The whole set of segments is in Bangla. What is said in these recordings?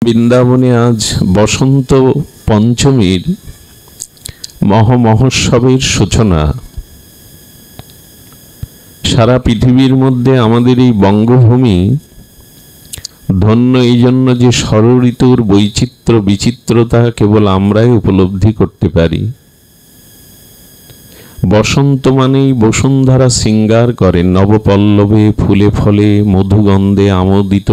বৃন্দাবনে আজ বসন্ত পঞ্চমীর মহামহোৎসবের সূচনা। সারা পৃথিবীর মধ্যে আমাদের এই বঙ্গভূমি ধন্য এই জন্য যে ষড়ঋতুর বৈচিত্র্য বিচিত্রতা কেবল আমরাই উপলব্ধি করতে পারি। বসন্ত মানেই বসুন্ধরা শৃঙ্গার করেন, নবপল্লবে ফুলে ফলে মধুগন্ধে আমোদিত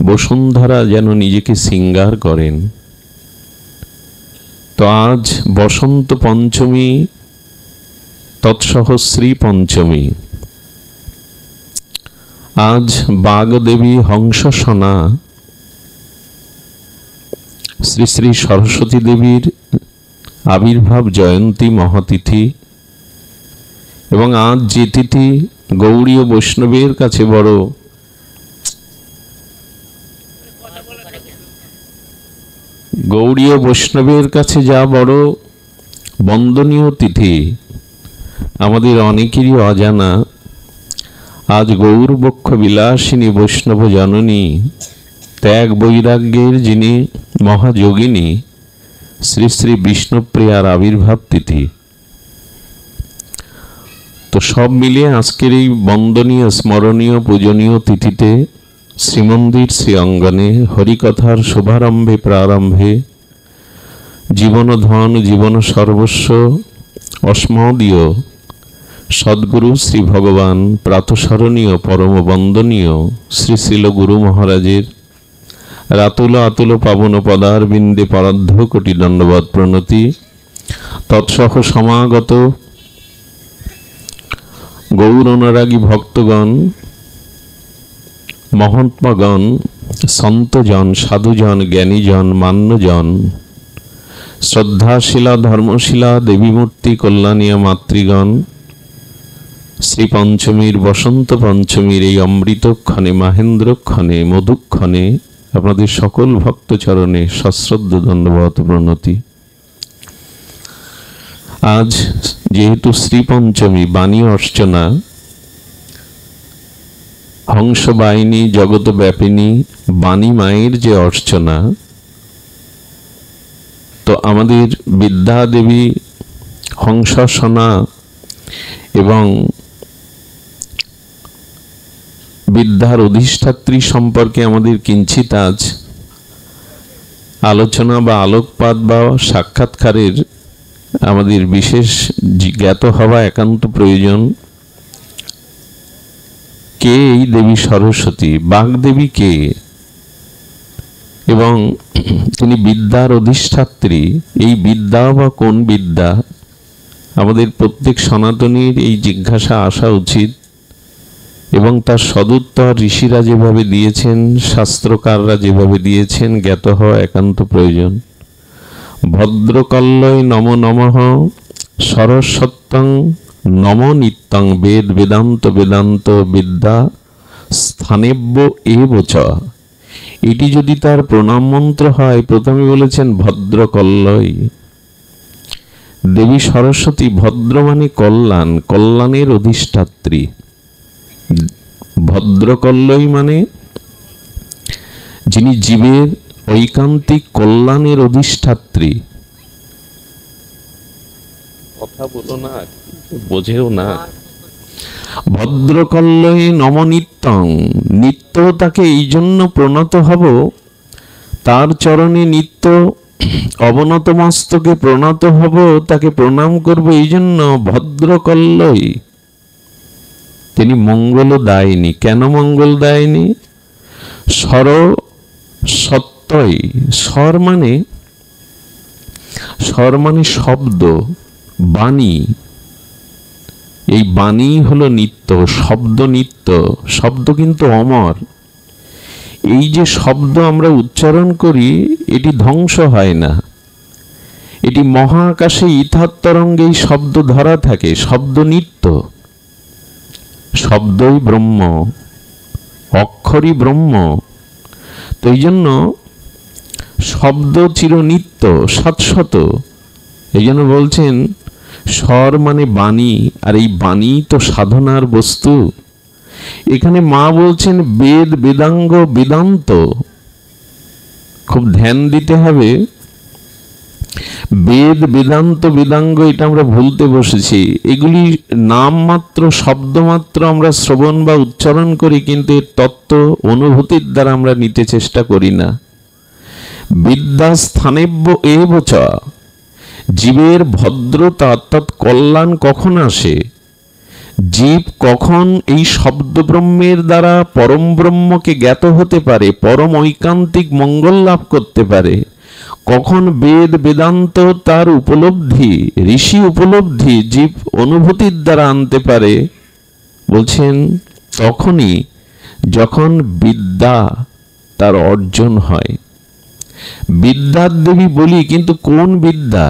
বসুন্ধরা যেন নিজেকে শৃঙ্গার করেন। তো আজ বসন্ত পঞ্চমী, তৎসহস্রী পঞ্চমী। আজ বাগদেবী হংসসনা শ্রী শ্রী সরস্বতী দেবীর আবির্ভাব জয়ন্তী মহাতিথি, এবং আজ যে তিথি গৌড়ীয় বৈষ্ণবের কাছে বড় যা বড় বন্দনীয় তিথি, আমাদের অনেকেরই অজানা। আজ গৌরবক্ষ বিলাসিনী বৈষ্ণব জননী, ত্যাগ বৈরাগ্যের যিনি মহাযোগিনী, শ্রী শ্রী বিষ্ণুপ্রিয়ার আবির্ভাব তিথি। তো সব মিলিয়ে আজকের এই বন্দনীয় স্মরণীয় পূজনীয় তিথিতে শ্রীমন্দির শ্রী অঙ্গনে হরিকথার শুভারম্ভে প্রারম্ভে জীবনধন জীবন সর্বস্ব অস্মদীয় সদ্গুরু শ্রী ভগবান প্রাতঃস্মরণীয় পরম বন্দনীয় শ্রী শ্রীল গুরু মহারাজের রাতুল আতুল পাবন পদারবিন্দে পরার্ধ কোটি দণ্ডবৎ প্রণতি। তৎসহ সমাগত গৌর অনুরাগী ভক্তগণ, মহাত্মাগণ, সন্তজন, সাধুজন, জ্ঞানীজন, মান্যজন, শ্রদ্ধাশীলা ধর্মশীলা দেবীমূর্তি কল্যাণীয় মাতৃগণ, শ্রী পঞ্চমীর বসন্ত পঞ্চমীর এই অমৃতক্ষণে মাহেন্দ্রক্ষণে মধুক্ষণে আপনাদের সকল ভক্তচরণে সশ্রদ্ধ দণ্ডবৎ প্রণতি। আজ যেহেতু শ্রী পঞ্চমী, বাণী অর্চনা, হংসবাহিনী জগৎব্যাপিনী বাণী মায়ের যে অর্চনা, তো আমাদের বিদ্যাদেবী হংসসনা এবং বিদ্যার অধিষ্ঠাত্রী সম্পর্কে আমাদের কিঞ্চিত আজ আলোচনা বা আলোকপাত বা সাক্ষাৎকারের আমাদের বিশেষ জ্ঞাত হওয়া একান্ত প্রয়োজন। কে এই দেবী সরস্বতী? বাগদেবী কে? এবং তিনি বিদ্যার অধিষ্ঠাত্রী। এই বিদ্যা বা কোন বিদ্যা? আমাদের প্রত্যেক সনাতনীর এই জিজ্ঞাসা আসা উচিত, এবং তার সদুত্তর ঋষিরা যেভাবে দিয়েছেন, শাস্ত্রকাররা যেভাবে দিয়েছেন, জ্ঞাত হওয়া একান্ত প্রয়োজন। ভদ্রকল্লয় নম নমঃ সরস্বত্যং নম নিত্যং বেদ বেদান্ত বেদান্ত বিদ্যা স্থানেব্য এবচ। এটি যদি তার প্রণাম মন্ত্র হয়, প্রথমে বলেছেন ভদ্রকল্লয়। দেবী সরস্বতী, ভদ্র মানে কল্যাণ, কল্যাণের অধিষ্ঠাত্রী। ভদ্রকল্লয় মানে যিনি জীবের ঐকান্তিক কল্যাণের অধিষ্ঠাত্রী। কথা বলো না, বোঝেও না। ভদ্রকল্লয়ে নমনিত্যং, নিত্য তাকে এই জন্য প্রণত হব, তার চরণে নিত্য অবনত মস্তকে প্রণত হব, তাকে প্রণাম করব এই জন্য ভদ্রকল্লয়। তিনি মঙ্গল দায়নি। কেন মঙ্গল দায়নি? সর সত্যই। স্বর মানে শব্দ, বাণী। এই বাণী হলো নিত্য, শব্দ নিত্য। শব্দ কিন্তু অমর। এই যে শব্দ আমরা উচ্চারণ করি, এটি ধ্বংস হয় না। এটি মহাকাশে ইথার তরঙ্গে এই শব্দ ধরা থাকে। শব্দ নিত্য। শব্দই ব্রহ্ম, অক্ষরই ব্রহ্ম। তো এই জন্য শব্দ চিরনিত্য, শাশ্বত। এই জন্য বলছেন স্বর মানে বাণী, আর এই বাণী তো সাধনার বস্তু। এখানে মা বলছেন বেদ বেদাঙ্গ বেদান্ত। খুব ধ্যান দিতে হবে। বেদ, বেদান্ত, বেদাঙ্গ এটা আমরা ভুলতে বসেছি। এগুলি নাম মাত্র, শব্দ মাত্র আমরা শ্রবণ বা উচ্চারণ করি, কিন্তু এর তত্ত্ব অনুভূতির দ্বারা আমরা নিতে চেষ্টা করি না। বিদ্যা স্থানেব্য এব চ, জীবের ভদ্রতা অর্থাৎ কল্যাণ কখন আসে, জীব কখন এই শব্দ ব্রহ্মের দ্বারা পরম ব্রহ্মকে জ্ঞাত হতে পারে, পরম ঐকান্তিক মঙ্গল লাভ করতে পারে, কখন বেদ বেদান্ত তার উপলব্ধি, ঋষি উপলব্ধি জীব অনুভূতির দ্বারা আনতে পারে, বলছেন তখনই যখন বিদ্যা তার অর্জন হয়। বিদ্যার দেবী বলি, কিন্তু কোন বিদ্যা?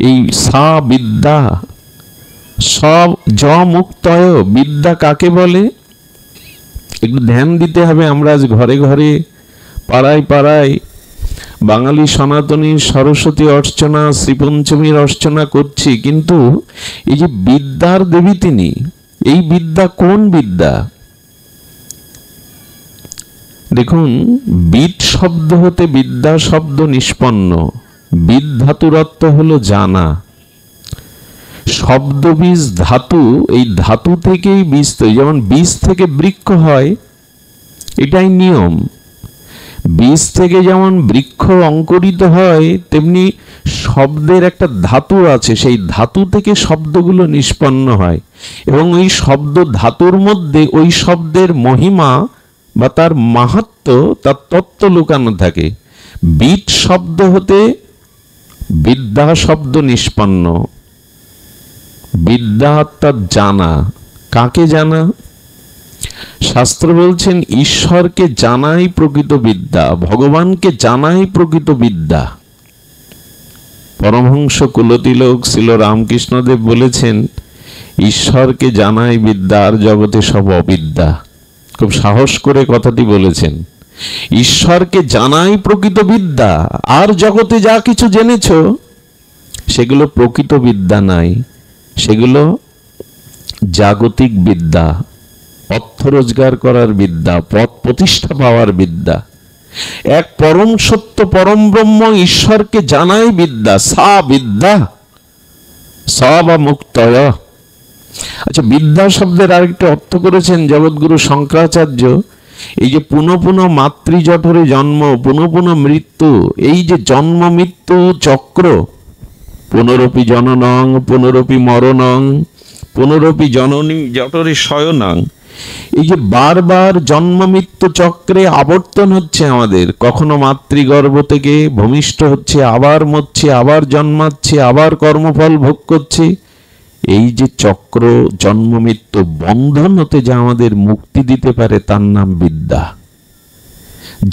এই সা বিদ্যা, সব জ মুক্তয় বিদ্যা কাকে বলে? একটু ধ্যান দিতে হবে। আমরা আজ ঘরে ঘরে, পাড়ায় পাড়ায় বাঙালি সনাতনী সরস্বতী অর্চনা, শ্রীপঞ্চমীর অর্চনা করছি, কিন্তু এই যে বিদ্যার দেবী তিনি, এই বিদ্যা কোন বিদ্যা? দেখুন, বিদ শব্দ হতে বিদ্যা শব্দ নিষ্পন্ন। বিদ ধাতুর অর্থ হলো জানা। শব্দ বীজ ধাতু, এই ধাতু থেকেই বীজ তৈরি। যেমন বীজ থেকে বৃক্ষ হয়, এটাই নিয়ম। বীজ থেকে যেমন বৃক্ষ অঙ্কুরিত হয়, তেমনি শব্দের একটা ধাতু আছে, সেই ধাতু থেকে শব্দগুলো নিষ্পন্ন হয়, এবং ওই শব্দ ধাতুর মধ্যে ওই শব্দের মহিমা বা তার মাহাত্ম্য, তার তত্ত্ব লুকানো থাকে। বিদ শব্দ হতে বিদ্যা শব্দ নিষ্পন্ন। বিদ্যা অর্থাৎ জানা। কাকে জানা? শাস্ত্র বলছেন ঈশ্বরকে জানাই প্রকৃত বিদ্যা, ভগবানকে জানাই প্রকৃত বিদ্যা। পরমহংস কুলতিলক শ্রীল রামকৃষ্ণদেব বলেছেন ঈশ্বরকে জানাই বিদ্যা, আর জগতে সব অবিদ্যা। খুব সাহস করে কথাটি বলেছেন। ঈশ্বরকে জানাই প্রকৃত বিদ্যা, আর জগতে যা কিছু জেনেছ সেগুলো প্রকৃত বিদ্যা নাই, সেগুলো জাগতিক বিদ্যা, অর্থ রোজগার করার বিদ্যা, পদ প্রতিষ্ঠা পাওয়ার বিদ্যা। এক পরম সত্য পরম ব্রহ্ম ঈশ্বরকে জানাই বিদ্যা, সা বিদ্যা সা বা মুক্তয়। আচ্ছা, বিদ্যা শব্দের আরেকটি অর্থ করেছেন জগৎগুরু শঙ্করাচার্য। এই যে পুনঃ পুনঃ মাতৃজঠরে জন্ম, পুনঃ পুনঃ মৃত্যু, এই যে জন্ম মৃত্যু চক্র, পুনরপি জননং পুনরপি মরণং পুনরপি জননী জঠরে শয়নং, এই যে বারবার জন্ম মৃত্যু চক্রে আবর্তন হচ্ছে আমাদের। কখনো মাতৃগর্ভ থেকে ভূমিষ্ঠ হচ্ছে, আবার মরছে, আবার জন্মাচ্ছে, আবার কর্মফল ভোগ করছে। এই যে চক্র, জন্ম মৃত্যু বন্ধন হতে যা আমাদের মুক্তি দিতে পারে, তার নাম বিদ্যা।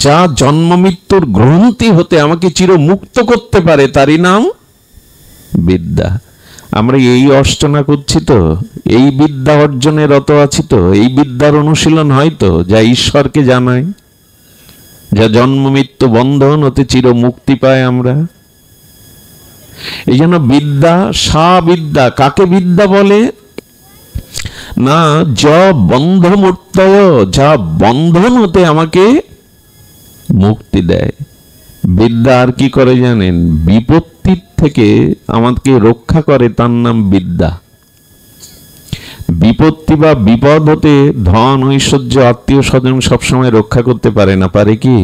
যা জন্ম মৃত্যুর গ্রন্থি হতে আমাকে চিরমুক্ত করতে পারে, তারই নাম বিদ্যা। আমরা এই অর্চনা করছি তো, এই বিদ্যা অর্জনে রত আছি তো, এই বিদ্যার অনুশীলন হয় তো, যা ঈশ্বরকে জানায়, যা জন্ম মৃত্যু বন্ধন হতে চির মুক্তি পায় আমরা। এই জন্য বিদ্যা, সা বিদ্যা। কাকে বিদ্যা বলে? না, য বন্ধ মুক্তয়, যা বন্ধন হতে আমাকে মুক্তি দেয়। বিদ্যা আর কি করে জানেন? বিপত্তির থেকে আমাকে রক্ষা করে, তার নাম বিদ্যা। বিপত্তি বা বিপদ হতে ধন ঐশ্বর্য আত্মীয় স্বজন সবসময় রক্ষা করতে পারে না, পারে কি?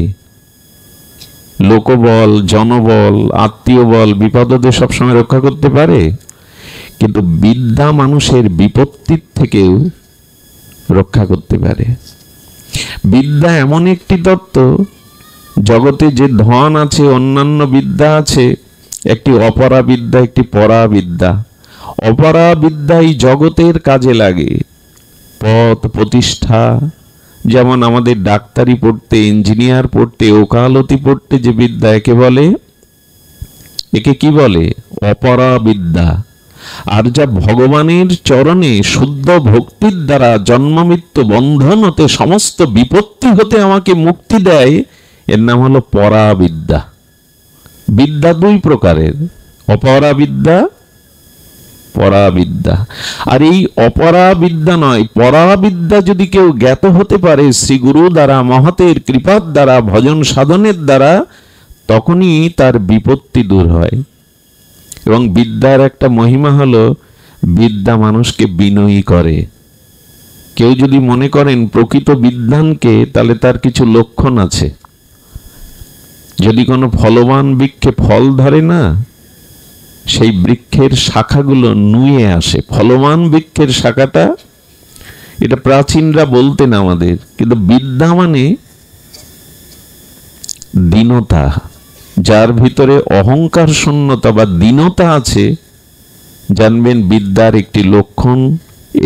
লোকবল, জনবল, আত্মীয় বল বিপদ হতে সবসময় রক্ষা করতে পারে, কিন্তু বিদ্যা মানুষের বিপত্তির থেকেও রক্ষা করতে পারে। বিদ্যা এমন একটি তত্ত্ব, জগতে যে ধন আছে, অন্যান্য বিদ্যা আছে, একটি অপরা বিদ্যা, একটি পরা বিদ্যা। অপরা বিদ্যা এই জগতের কাজে লাগে, পদ প্রতিষ্ঠা। যেমন আমাদের ডাক্তারি পড়তে, ইঞ্জিনিয়ার পড়তে, ওকালতি পড়তে যে বিদ্যা, একে বলে, একে কি বলে? অপরা বিদ্যা। আর যা ভগবানের চরণে শুদ্ধ ভক্তির দ্বারা জন্ম মৃত্যু বন্ধন হতে, সমস্ত বিপত্তি হতে আমাকে মুক্তি দেয়, এর নাম হলো পরা বিদ্যা। বিদ্যা দুই প্রকারের, অপরা বিদ্যা পরাবিদ্যা। আর এই অপরাবিদ্যা নয়, পরাবিদ্যা যদি কেউ জ্ঞাত হতে পারে শ্রী গুরু দ্বারা, মহতের কৃপার দ্বারা, ভজন সাধনের দ্বারা, তখনই তার বিপত্তি দূর হয়। এবং বিদ্যার একটা মহিমা হলো, বিদ্যা মানুষকে বিনয়ী করে। কেউ যদি মনে করেন প্রকৃত বিদ্বানকে, তাহলে তার কিছু লক্ষণ আছে। যদি কোনো ফলবান বৃক্ষে ফল ধরে না, সেই বৃক্ষের শাখাগুলো নুয়ে আসে। ফলবান বৃক্ষের শাখাটা, এটা প্রাচীনরা বলতেন আমাদের। কিন্তু বিদ্যা মানে দীনতা। যার ভিতরে অহংকার শূন্যতা বা দীনতা আছে, জানবেন বিদ্যার একটি লক্ষণ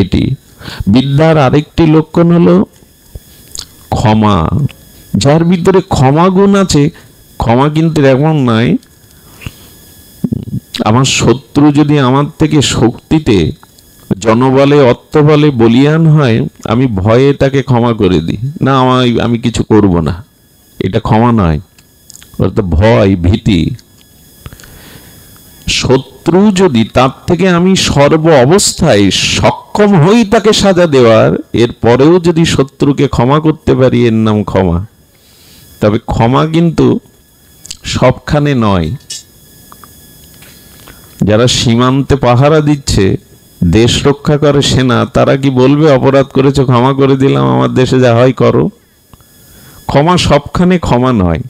এটি। বিদ্যার আরেকটি লক্ষণ হলো ক্ষমা। যার ভিতরে ক্ষমা গুণ আছে, ক্ষমা কিন্তু এমন নয় আমার শত্রু যদি আমার থেকে শক্তিতে, জনবলে, অর্থবলে বলিয়ান হয়, আমি ভয়ে তাকে ক্ষমা করে দিই, না আমি কিছু করব না, এটা ক্ষমা নয়। অর্থাৎ ভয়, ভীতি। শত্রু যদি, তার থেকে আমি সর্ব অবস্থায় সক্ষম হই তাকে সাজা দেওয়ার, এর পরেও যদি শত্রুকে ক্ষমা করতে পারি, এর নাম ক্ষমা। তবে ক্ষমা কিন্তু সবখানে নয়। যারা সীমান্তে পাহারা দিচ্ছে, দেশ রক্ষা করে সেনা, তারা কি বলবে অপরাধ করেছো ক্ষমা করে দিলাম, আমার দেশে যা হয় করো? ক্ষমা সবখানে ক্ষমা নয়।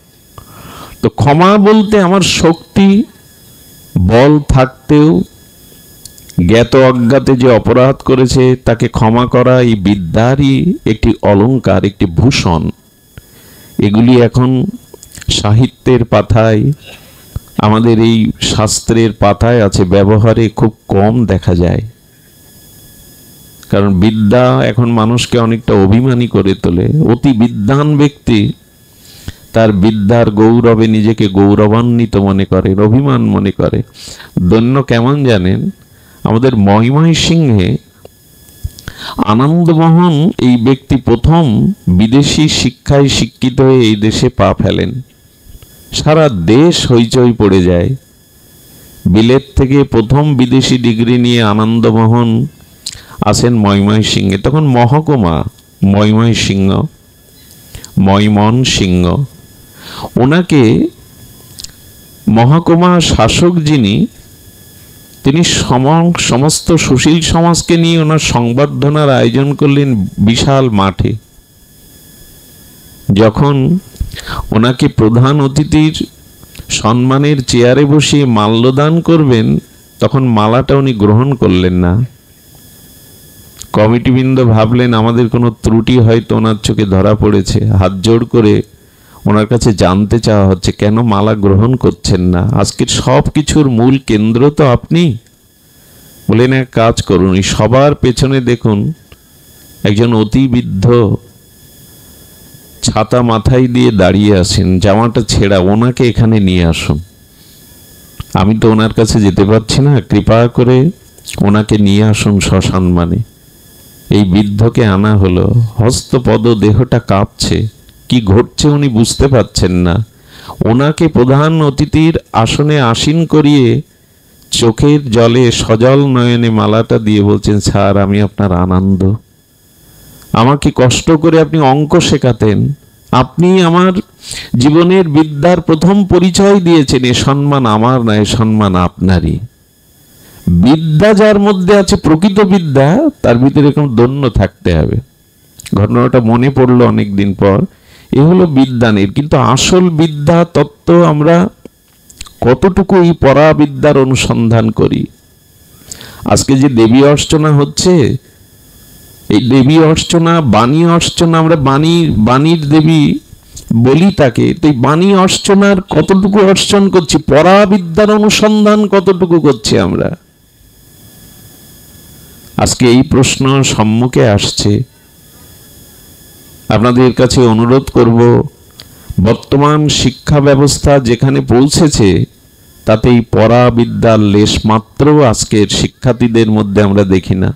তো ক্ষমা বলতে আমার শক্তি বল থাকতেও জ্ঞাত অজ্ঞাতে যে অপরাধ করেছে তাকে ক্ষমা করা, এই বিদ্যারই একটি অলংকার, একটি ভূষণ। এগুলি এখন সাহিত্যের পাতায়, আমাদের এই শাস্ত্রের পাতায় আছে, ব্যবহারে খুব কম দেখা যায়। কারণ বিদ্যা এখন মানুষকে অনেকটা অভিমানী করে তোলে। অতি বিদ্বান ব্যক্তি তার বিদ্যার গৌরবে নিজেকে গৌরবান্বিত মনে করে, অভিমান মনে করে। দৈন্য কেমন জানেন? আমাদের ময়মনসিংহে আনন্দমোহন এই ব্যক্তি প্রথম বিদেশি শিক্ষায় শিক্ষিত হয়ে এই দেশে পা ফেলেন। সারা দেশ হইচই পড়ে যায়। বিলেত থেকে প্রথম বিদেশি ডিগ্রি নিয়ে আনন্দমোহন আসেন ময়মনসিংহে। তখন মহকুমা ময়মনসিংহ। ওনাকে মহকুমা শাসক যিনি, তিনি সমস্ত সুশীল সমাজকে নিয়ে ওনার সংবর্ধনার আয়োজন করলেন বিশাল মাঠে। যখন ওনাকে প্রধান অতিথির সম্মানের চেয়ারে বসিয়ে মাল্যদান করবেন, তখন মালাটা উনি গ্রহণ করলেন না। কমিটিবৃন্দ ভাবলেন আমাদের কোনো ত্রুটি হয়তো ওনার চোখে ধরা পড়েছে। হাত জোড় করে ওনার কাছে জানতে চাওয়া হচ্ছে, কেন মালা গ্রহণ করছেন না? আজকের সব কিছুর মূল কেন্দ্র তো আপনি। বলেন এক কাজ করুন, এই সবার পেছনে দেখুন একজন অতি বৃদ্ধ ছাতা মাথায় দিয়ে দাঁড়িয়ে আছেন, জামাটা ছেঁড়া, ওনাকে এখানে নিয়ে আসুন। আমি তো ওনার কাছে যেতে পারছি না, কৃপা করে ওনাকে নিয়ে আসুন সসম্মানে। এই বৃদ্ধকে আনা হলো। হস্তপদ দেহটা কাঁপছে, কি ঘটছে উনি বুঝতে পারছেন না। ওনাকে প্রধান অতিথির আসনে আসীন করিয়ে চোখের জলে সজল নয়নে মালাটা দিয়ে বলছেন, স্যার আমি আপনার আনন্দ। আমাকে কষ্ট করে আপনি অঙ্ক শেখাতেন, আপনি আমার জীবনের বিদ্যার প্রথম পরিচয় দিয়েছেন। এ সম্মান আমার না, এ সম্মান আপনারই। বিদ্যা যার মধ্যে আছে, প্রকৃত বিদ্যা, তার ভিতরে এরকম দন্য থাকতে হবে। ঘটনাটা মনে পড়লো অনেকদিন পর। এ হলো বিদ্যানের। কিন্তু আসল বিদ্যা তত্ত্ব আমরা কতটুকু এই পরাবিদ্যার অনুসন্ধান করি? আজকে যে দেবী অর্চনা হচ্ছে, এই দেবী অর্চনা, বাণী অর্চনা, আমরা বাণীর দেবী বলি তাকে। তো এই বাণী অর্চনার কতটুকু অর্চন করছি? পরাবিদ্যার অনুসন্ধান কতটুকু করছি আমরা? আজকে এই প্রশ্ন সম্মুখে আসছে। আপনাদের কাছে অনুরোধ করব, বর্তমান শিক্ষা ব্যবস্থা যেখানে পৌঁছেছে, তাতে এই পরাবিদ্যার লেশ মাত্র আজকের শিক্ষার্থীদের মধ্যে আমরা দেখি না।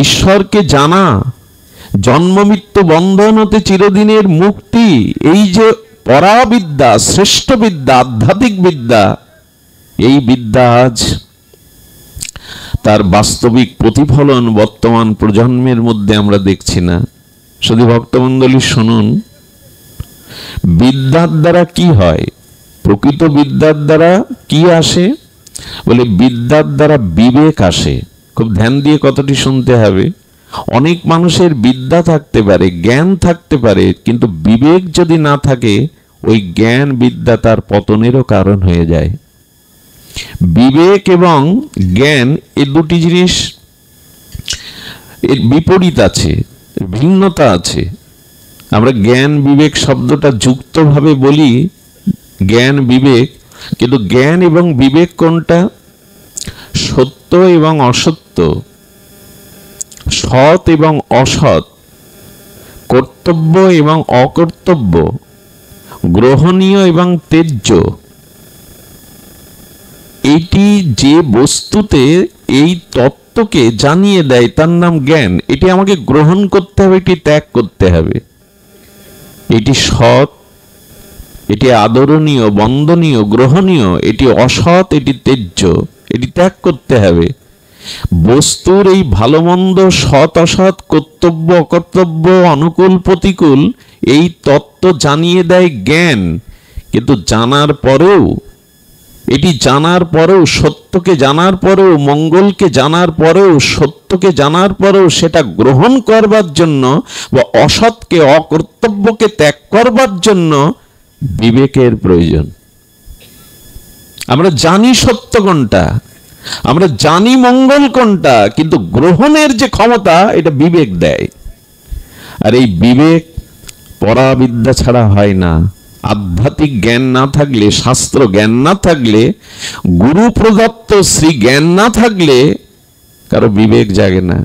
ঈশ্বরকে জানা, জন্ম মৃত্যু বন্ধন হতে চিরদিনের মুক্তি, এই যে পরাবিদ্যা, শ্রেষ্ঠ বিদ্যা, আধ্যাত্মিক বিদ্যা, এই বিদ্যা আজ তার বাস্তবিক প্রতিফলন বর্তমান প্রজন্মের মধ্যে আমরা দেখছি না। শুধু ভক্তমণ্ডলী শুনুন, বিদ্যার দ্বারা কি হয়? প্রকৃত বিদ্যার দ্বারা কি আসে? বলে বিদ্যার দ্বারা বিবেক আসে। খুব ধ্যান দিয়ে কথাটি শুনতে হবে। অনেক মানুষের বিদ্যা থাকতে পারে, জ্ঞান থাকতে পারে, কিন্তু বিবেক যদি না থাকে ওই জ্ঞান বিদ্যা তার পতনেরও কারণ হয়ে যায়। বিবেক এবং জ্ঞান এই দুটি জিনিস এর বিপরীত আছে, ভিন্নতা আছে। আমরা জ্ঞান বিবেক শব্দটা যুক্তভাবে বলি, জ্ঞান বিবেক, কিন্তু জ্ঞান এবং বিবেক কোনটা? সত্য এবং অসত্য, সৎ এবং অসৎ, কর্তব্য এবং অকর্তব্য, গ্রহণীয় এবং ত্যায্য, এটি যে বস্তুতে এই তত্ত্বকে জানিয়ে দেয় তার নাম জ্ঞান। এটি আমাকে গ্রহণ করতে হবে, এটি ত্যাগ করতে হবে। এটি সৎ, এটি আদরণীয়, বন্দনীয়, গ্রহণীয়, এটি অসৎ, এটি ত্যায্য, এটি ত্যাগ করতে হবে। বস্তুর এই ভালো মন্দ, সৎ অসৎ, কর্তব্য অকর্তব্য, অনুকূল প্রতিকূল, এই তত্ত্ব জানিয়ে দেয় জ্ঞান। কিন্তু জানার পরেও, এটি জানার পরেও, সত্যকে জানার পরেও, মঙ্গলকে জানার পরেও, সত্যকে জানার পরেও সেটা গ্রহণ করবার জন্য বা অসৎকে অকর্তব্যকে ত্যাগ করবার জন্য বিবেকের প্রয়োজন। আমরা জানি সত্য কোনটা, আমরা জানি মঙ্গল কোনটা, কিন্তু গ্রহণের যে ক্ষমতা এটা বিবেক দেয়। আর এই বিবেক পরাবিদ্যা ছাড়া হয় না। আধ্যাত্মিক জ্ঞান না থাকলে, শাস্ত্র জ্ঞান না থাকলে, গুরু প্রদত্ত শ্রী জ্ঞান না থাকলে কারো বিবেক জাগে না।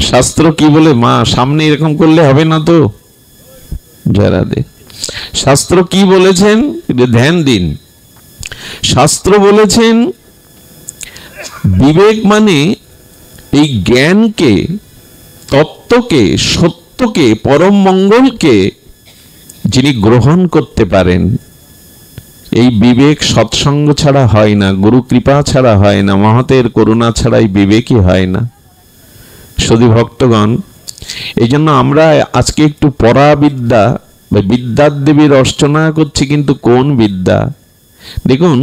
শাস্ত্র কি বলে? মা সামনে এরকম করলে হবে না তো, জয়রা দে। শাস্ত্র কি বলেছেন ধ্যান দিন। শাস্ত্র বলেছেন বিবেক মানে এই জ্ঞানকে, তত্ত্বকে, সত্যকে, পরম মঙ্গলকে যিনি গ্রহণ করতে পারেন। এই বিবেক সৎসঙ্গ ছাড়া হয় না, গুরু কৃপা ছাড়া হয় না, মহতের করুণা ছাড়াই বিবেকই হয় না। শুধু ভক্তগণ, এই জন্য আমরা আজকে একটু পরাবিদ্যা বা বিদ্যার দেবীর অর্চনা করছি। কিন্তু কোন বিদ্যা? দেখুন,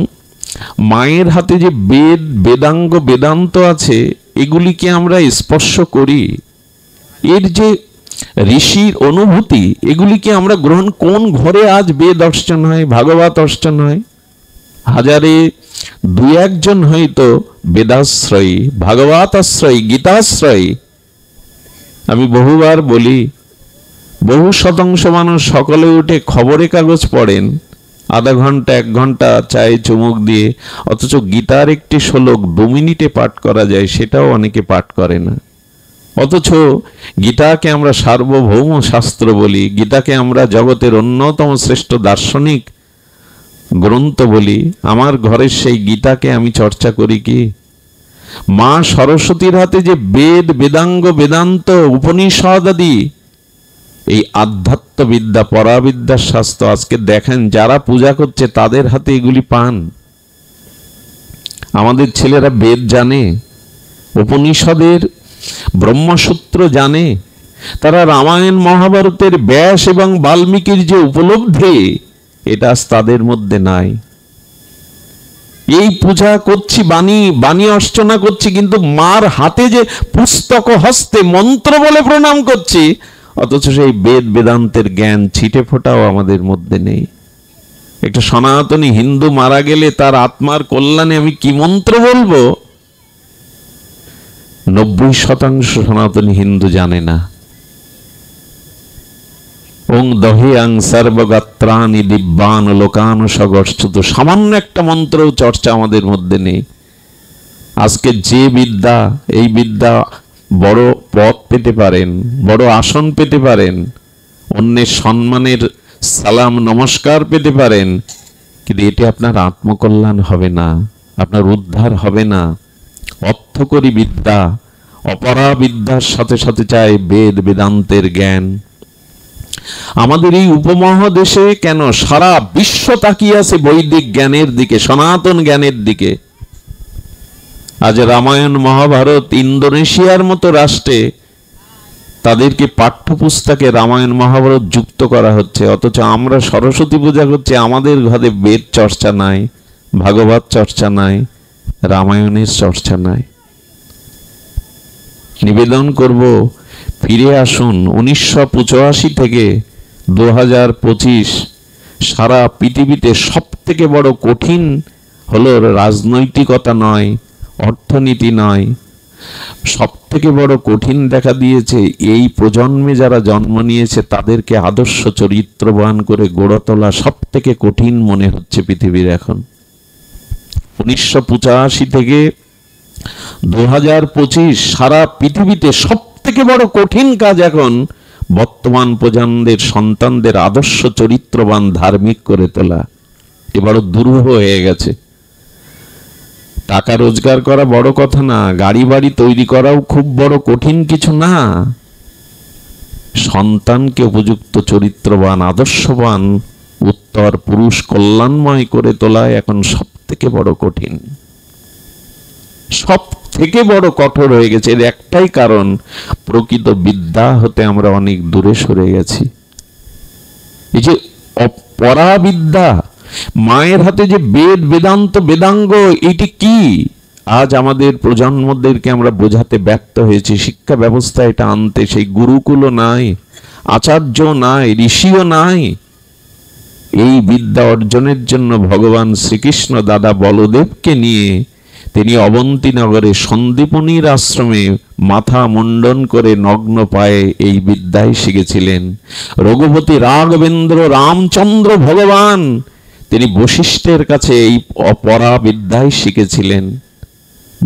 মায়ের হাতে যে বেদ, বেদাঙ্গ, বেদান্ত আছে, এগুলিকে আমরা স্পর্শ করি। এর যে ঋষির অনুভূতি, এগুলিকে আমরা গ্রহণ। কোন ঘরে আজ বেদ অর্চন হয়, ভাগবত অর্চন হয়? হাজারে দুই একজন হয়তো বেদাশ্রয়ী, ভাগবত আশ্রয়ী, গীতাশ্রয়ী। আমি বহুবার বলি, বহু শতাংশ মানুষ সকালে উঠে খবরের কাগজ পড়েন, আধা ঘন্টা 1 ঘন্টা চায়ে চুমুক দিয়ে, অথচ গীতার একটি শ্লোক 2 মিনিটে পাঠ করা যায় সেটাও অনেকে পাঠ করে না। অথচ গীতাকে আমরা সার্বভৌম শাস্ত্র বলি, গীতাকে আমরা জগতের অন্যতম শ্রেষ্ঠ দার্শনিক গ্রন্থ বলি। আমার ঘরের সেই গীতাকে আমি চর্চা করি কি? মা সরস্বতীর হাতে যে বেদ, বেদাঙ্গ, বেদান্ত, উপনিষদ আদি, এই আধ্যাত্ম বিদ্যা, পরাবিদ্যার শাস্ত্র, আজকে দেখেন যারা পূজা করছে তাদের হাতে এগুলি পান। আমাদের ছেলেরা বেদ জানে, উপনিষদের ব্রহ্মসূত্র জানে, তারা রামায়ণ মহাভারতের ব্যাস এবং বাল্মীকির যে উপলব্ধি, এটা তাদের মধ্যে নাই। এই পূজা করছি, বাণী অর্চনা করছি, কিন্তু মার হাতে যে পুস্তক হস্তে মন্ত্র বলে প্রণাম করছি, অথচ সেই বেদ বেদান্তের জ্ঞান ছিটে ফোটাও আমাদের মধ্যে নেই। একটা সনাতনী হিন্দু মারা গেলে তার আত্মার কল্যাণে আমি কি মন্ত্র বলবো? 90% সনাতনী হিন্দু জানে না। ওং দহেয়াং সর্বগাত্রানি দিব্যান লোকান সগচ্ছুত, সামান্য একটা মন্ত্র চর্চা আমাদের মধ্যে নেই। আজকে যে বিদ্যা, এই বিদ্যা বড় পদ পেতে পারেন, বড় আসন পেতে পারেন, অন্যের সম্মানের সালাম নমস্কার পেতে পারেন, কিন্তু এটি আপনার আত্মকল্যাণ হবে না, আপনার উদ্ধার হবে না। অর্থকরী বিদ্যা, অপরাবিদ্যার সাথে সাথে চাই বেদ বেদান্তের জ্ঞান। আমাদের এই উপমহাদেশে কেন সারা বিশ্ব তাকিয়ে আছে বৈদিক জ্ঞানের দিকে, সনাতন জ্ঞানের দিকে। আজ রামায়ণ মহাভারত ইন্দোনেশিয়ার মতো রাষ্ট্রে তাদেরকে পাঠ্যপুস্তকে রামায়ণ মহাভারত যুক্ত করা হচ্ছে, অথচ আমরা সরস্বতী পূজা করছি, আমাদের ঘরে বেদ চর্চা নাই, ভাগবত চর্চা নাই, রামায়ণের চর্চা নাই। নিবেদন করব, ফিরে আসুন 1985 থেকে 2025 সারা পৃথিবীতে সব থেকে বড় কঠিন হলো রাজনৈতিকতা নয়, অর্থনীতি নয়, সব থেকে বড় কঠিন দেখা দিয়েছে এই প্রজন্মে যারা জন্ম নিয়েছে তাদেরকে আদর্শ চরিত্রবান করে গড়ে তোলা সব থেকে কঠিন মনে হচ্ছে পৃথিবীর এখন। 1985 থেকে 2025 সারা পৃথিবীতে সব থেকে বড় কঠিন কাজ এখন বর্তমান প্রজন্মের সন্তানদের আদর্শ চরিত্রবান ধার্মিক করে তোলা। এ বড় দুরূহ হয়ে গেছে। টাকা রোজগার করা বড় কথা না, গাড়ি বাড়ি তৈরি করাও খুব বড় কঠিন কিছু না, সন্তানকে উপযুক্ত চরিত্রবান আদর্শবান উত্তর পুরুষ কল্যাণময় করে তোলা এখন সব থেকে বড় কঠিন, সব থেকে বড় কঠোর হয়ে গেছে। এর একটাই কারণ, প্রকৃত বিদ্যা হতে আমরা অনেক দূরে সরে গেছি। এই যে পরাবিদ্যা, মায়ের হাতে যে বেদ বেদান্ত বেদাঙ্গ, এটি কি আজ আমাদের প্রজন্মদেরকে আমরা বোঝাতে ব্যর্থ হয়েছি। শিক্ষা ব্যবস্থা এটা আনতে সেই গুরুকুলও নাই, আচার্য নাই, ঋষিও নাই। এই বিদ্যা অর্জনের জন্য ভগবান শ্রীকৃষ্ণ দাদা বলদেবকে নিয়ে তিনি অবন্তীনগরে সন্দীপনীর আশ্রমে মাথা মুন্ডন করে নগ্ন পায়ে এই বিদ্যাই শিখেছিলেন। রঘুপতি রাঘবেন্দ্র রামচন্দ্র ভগবান তিনি বশিষ্ঠের কাছে এই অপরাবিদ্যাই শিখেছিলেন।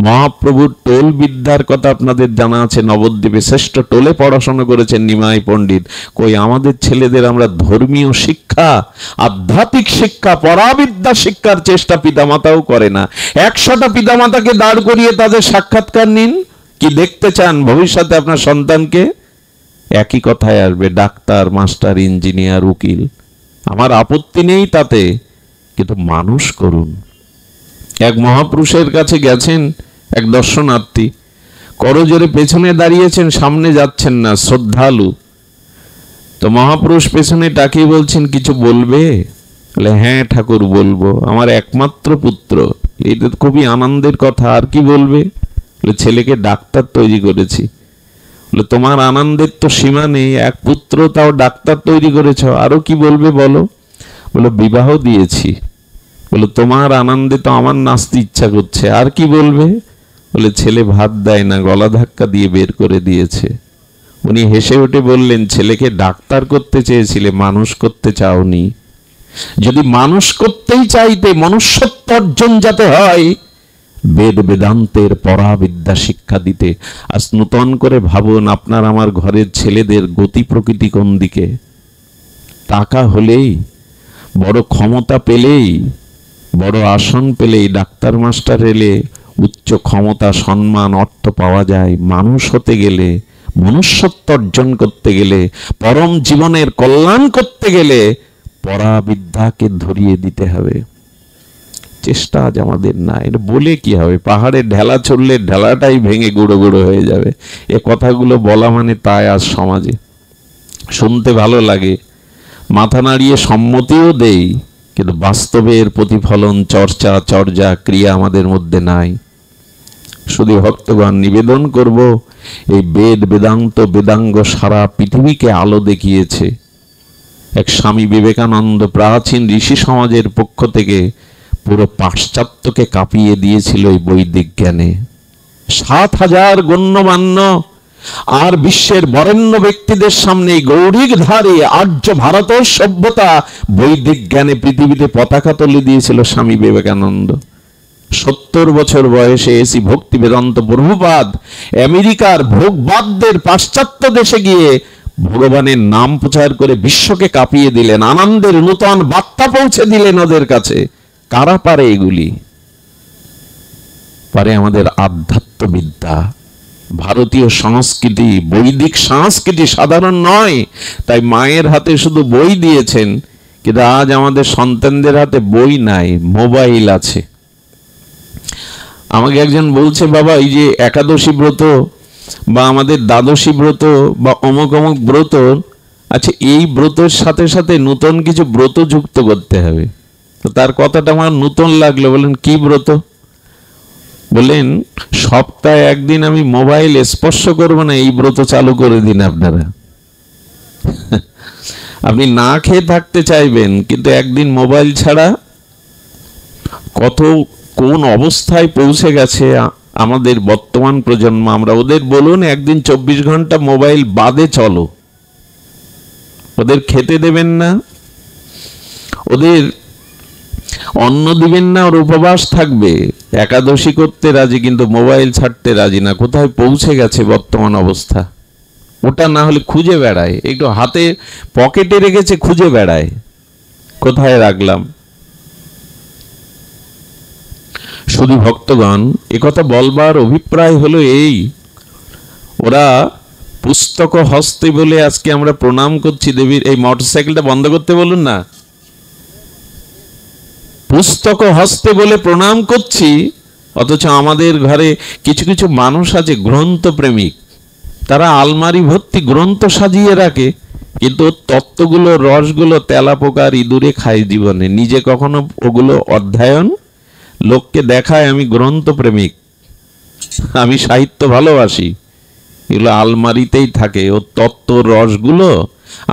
মহাপ্রভুর টোল বিদ্যার কথা আপনাদের জানা আছে, নবদ্বীপে শ্রেষ্ঠ টোলে পড়াশোনা করেছেন নিমাই পণ্ডিত। কই আমাদের ছেলেদের আমরা ধর্মীয় শিক্ষা, আধ্যাত্মিক শিক্ষা, পরাবিদ্যা শিক্ষার চেষ্টা পিতামাতাও করে না। 100টা পিতামাতাকে দাঁড় করিয়ে তাদের সাক্ষাৎকার নিন, কি দেখতে চান ভবিষ্যতে আপনার সন্তানকে? একই কথায় আসবে, ডাক্তার, মাস্টার, ইঞ্জিনিয়ার, উকিল। আমার আপত্তি নেই তাতে, কিন্তু মানুষ করুন। এক মহাপুরুষের কাছে গেছেন এক দর্শনার্থী, করজোরে পেছনে দাঁড়িয়েছেন, সামনে যাচ্ছেন না, শ্রদ্ধালু। তো মহাপুরুষ পেছনে তাকিয়ে বলছেন, কিছু বলবে? বলে, হ্যাঁ ঠাকুর বলবো, আমার একমাত্র পুত্র। এটা খুবই আনন্দের কথা, আর কি বলবে? বলে, ছেলেকে ডাক্তার তৈরি করেছি। বলে, তোমার আনন্দের তো সীমা নেই, এক পুত্র তাও ডাক্তার তৈরি করেছ, আরো কি বলবে বলো? বলে, বিবাহ দিয়েছি। বলে, তোমার আনন্দে তো আমার নাচতে ইচ্ছা করছে, আর কি বলবে? বলে, ছেলে ভাত দেয় না, গলা ধাক্কা দিয়ে বের করে দিয়েছে। উনি হেসে উঠে বললেন, ছেলেকে ডাক্তার করতে চেয়েছিলে, মানুষ করতে চাওনি। যদি মানুষ করতেই চাইতে, মনুষ্যত্ব অর্জন যাতে হয়, বেদ বেদান্তের পরাবিদ্যা শিক্ষা দিতে। আজ নূতন করে ভাবুন, আপনার আমার ঘরের ছেলেদের গতি প্রকৃতি কোন দিকে? টাকা হলেই, বড় ক্ষমতা পেলেই, বড় আসন পেলেই, ডাক্তার মাস্টার এলে উচ্চ ক্ষমতা, সম্মান, অর্থ পাওয়া যায়। মানুষ হতে গেলে, মনুষ্যত্ব অর্জন করতে গেলে, পরম জীবনের কল্যাণ করতে গেলে পরাবিদ্যাকে ধরিয়ে দিতে হবে। চেষ্টা আজ আমাদের নাই। এটা বলে কি হবে? পাহাড়ে ঢেলা ছড়লে ঢেলাটাই ভেঙে গুঁড়ো গুঁড়ো হয়ে যাবে। এ কথাগুলো বলা মানে তাই আজ সমাজে শুনতে ভালো লাগে, মাথা নাড়িয়ে সম্মতিও দেই, কিন্তু বাস্তবের প্রতিফলন, চর্চা, চর্যা, ক্রিয়া আমাদের মধ্যে নাই। শুধু ভক্তগণ, নিবেদন করব, এই বেদ বেদান্ত বেদাঙ্গ সারা পৃথিবীকে আলো দেখিয়েছে। এক স্বামী বিবেকানন্দ প্রাচীন ঋষি সমাজের পক্ষ থেকে পুরো পাশ্চাত্যকে কাঁপিয়ে দিয়েছিল এই বৈদিক জ্ঞানে। 7000 গণ্যমান্য আর বিশ্বের বরেণ্য ব্যক্তিদের সামনে গৌরীর ধারে আর্য ভারতের সভ্যতা বৈদিক জ্ঞানে পৃথিবীতে পতাকা তুলে দিয়েছিল স্বামী বিবেকানন্দ। 70 বছর বয়সে এসি ভক্তি বেদান্ত প্রভুপাদ আমেরিকার ভোগবাদদের পাশ্চাত্য দেশে গিয়ে ভগবানের নাম প্রচার করে বিশ্বকে কাঁপিয়ে দিলেন, আনন্দের নূতন বার্তা পৌঁছে দিলেন ওদের কাছে। কারা পারে এগুলি? পারে আমাদের আধ্যাত্মবিদ্যা, ভারতীয় সংস্কৃতি, বৈদিক সংস্কৃতি সাধারণ নয়। তাই মায়ের হাতে শুধু বই দিয়েছেন, কিন্তু আজ আমাদের সন্তানদের হাতে বই নাই, মোবাইল আছে। আমাকে একজন বলছে, বাবা এই যে একাদশী ব্রত বা আমাদের দ্বাদশী ব্রত বা অমুক অমুক ব্রত, আচ্ছা এই ব্রতের সাথে সাথে নতুন কিছু ব্রত যুক্ত করতে হবে। তো তার কথাটা আমার নতুন লাগলো। বলেন কি ব্রত? বলেন সপ্তাহে একদিন আমি মোবাইল স্পর্শ করব না, এই ব্রত চালু করে দিন আপনারা। আপনি না খেয়ে থাকতে চাইবেন কিন্তু একদিন মোবাইল ছাড়া, কত কোন অবস্থায় পৌঁছে গেছে আমাদের বর্তমান প্রজন্ম। আমরা ওদের বলুন একদিন 24 ঘন্টা মোবাইল বাদে চলো, ওদের খেতে দেবেন না, ওদের অন্ন দিবেন না, ওর উপবাস থাকবে, একাদশী করতে রাজি কিন্তু মোবাইল ছাড়তে রাজি না। কোথায় পৌঁছে গেছে বর্তমান অবস্থা? ওটা না হলে খুঁজে বেড়ায়, একটু হাতে পকেটে রেখেছে, খুঁজে বেড়ায় কোথায় রাখলাম। শুধু ভক্তগণ, একথা বলবার অভিপ্রায় হলো এই, ওরা পুস্তক হস্তে বলে আজকে আমরা প্রণাম করছি দেবীর। এই মোটরসাইকেলটা বন্ধ করতে বলুন না। পুস্তক হস্তে বলে প্রণাম করছি, অথচ আমাদের ঘরে কিছু কিছু মানুষ আছে গ্রন্থ প্রেমিক, তারা আলমারি ভর্তি গ্রন্থ সাজিয়ে রাখে, কিন্তু তত্ত্বগুলো রসগুলো তেলাপোকার ইঁদুরে খায় জীবনে, নিজে কখনো ওগুলো অধ্যয়ন, লোককে দেখায় আমি গ্রন্থ প্রেমিক, আমি সাহিত্য ভালোবাসি, এগুলো আলমারিতেই থাকে। ও তত্ত্ব রসগুলো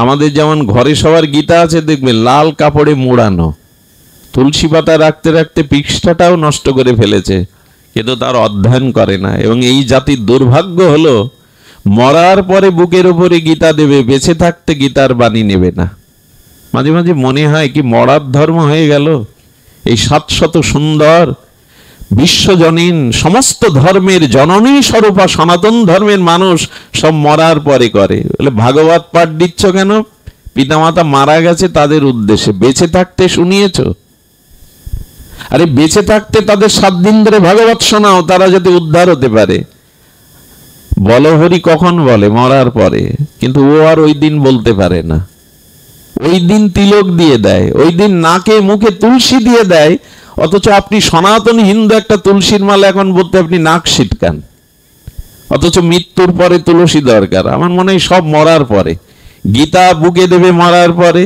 আমাদের যেমন ঘরে সবার গীতা আছে দেখবেন লাল কাপড়ে মোড়ানো, তুলসী পাতা রাখতে রাখতে পৃষ্ঠাটাও নষ্ট করে ফেলেছে, কিন্তু তার অধ্যয়ন করে না। এবং এই জাতির দুর্ভাগ্য হলো মরার পরে বুকের উপরে গীতা দেবে, বেঁচে থাকতে গীতার বাণী নেবে না। মাঝে মাঝে মনে হয় কি মরার ধর্ম হয়ে গেল। এই 700 সুন্দর বিশ্বজনীন সমস্ত ধর্মের জননী স্বরূপা সনাতন ধর্মের মানুষ সব মরার পরে করে। বলে ভাগবত পাঠ দিচ্ছ কেন? পিতামাতা মারা গেছে তাদের উদ্দেশ্যে, বেঁচে থাকতে শুনিয়েছ? আরে বেঁচে থাকতে তাদের 7 দিন ধরে ভাগবত শোনাও, তারা যাতে উদ্ধার হতে পারে। বলহরি কখন বলে? মরার পরে। কিন্তু ও আর ওই দিন বলতে পারে না, ওই দিন তিলক দিয়ে দেয়, ওই দিন নাকে মুখে তুলসী দিয়ে দেয়, অথচ আপনি সনাতন হিন্দু একটা তুলসীর মালা এখন বলতে আপনি নাক ছিটকান, অথচ মৃত্যুর পরে তুলসী দরকার। আমার মনে হয় সব মরার পরে। গীতা বুকে দেবে মরার পরে,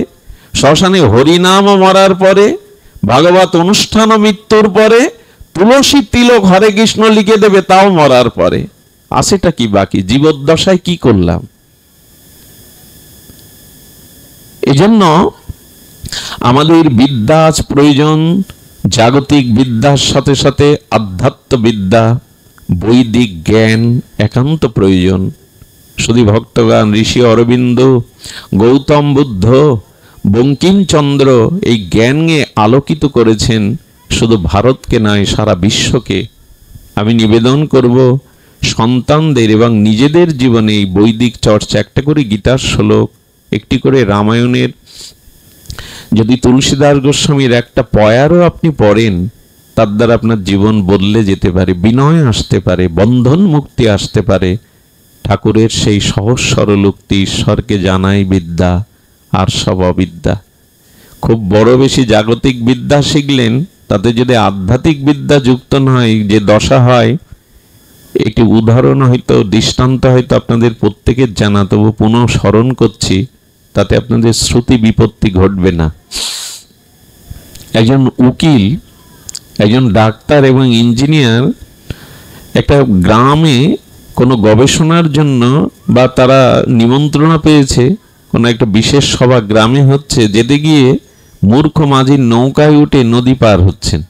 শ্মশানে হরিনামও মরার পরে, ভাগবত অনুষ্ঠানও মৃত্যুর পরে, তুলসী তিলক হরে কৃষ্ণ লিখে দেবে তাও মরার পরে। আছেটা কি বাকি? জীবদ্দশায় কি করলাম? এজন্য আমাদের বিদ্যা আজ প্রয়োজন, জাগতিক বিদ্যার সাথে সাথে আধ্যাত্ম বিদ্যা, বৈদিক জ্ঞান একান্ত প্রয়োজন। শুধু ভক্তগণ, ঋষি অরবিন্দ, গৌতম বুদ্ধ, বঙ্কিমচন্দ্র এই জ্ঞানে আলোকিত করেছেন শুধু ভারতকে নয় সারা বিশ্বকে। আমি নিবেদন করব সন্তানদের এবং নিজেদের জীবনে এই বৈদিক চর্চা, একটা করে গীতার শ্লোক, একটি করে রামায়ণের, যদি তুলসীদাস গোস্বামীর একটা পয়ারও আপনি পড়েন, তার দ্বারা আপনার জীবন বদলে যেতে পারে, বিনয় আসতে পারে, বন্ধন মুক্তি আসতে পারে। ঠাকুরের সেই সহজ সরল উক্তি, ঈশ্বরকে জানাই বিদ্যা আর সব অবিদ্যা। খুব বড় বেশি জাগতিক বিদ্যা শিখলেন, তাতে যদি আধ্যাত্মিক বিদ্যা যুক্ত নয়, যে দশা হয়, একটি উদাহরণ হয়তো, দৃষ্টান্ত হয়তো আপনাদের প্রত্যেকের জানা, তবু পুনঃ স্মরণ করছি, তাতে আপনাদের শ্রুতি বিপত্তি ঘটবে না। একজন উকিল, একজন ডাক্তার এবং ইঞ্জিনিয়ার একটা গ্রামে কোনো গবেষণার জন্য বা তারা নিমন্ত্রণ পেয়েছে, কোনো একটা বিশেষ সভা গ্রামে হচ্ছে, যেতে গিয়ে মূর্খ মাঝির নৌকায় উঠে নদী পার হচ্ছেন।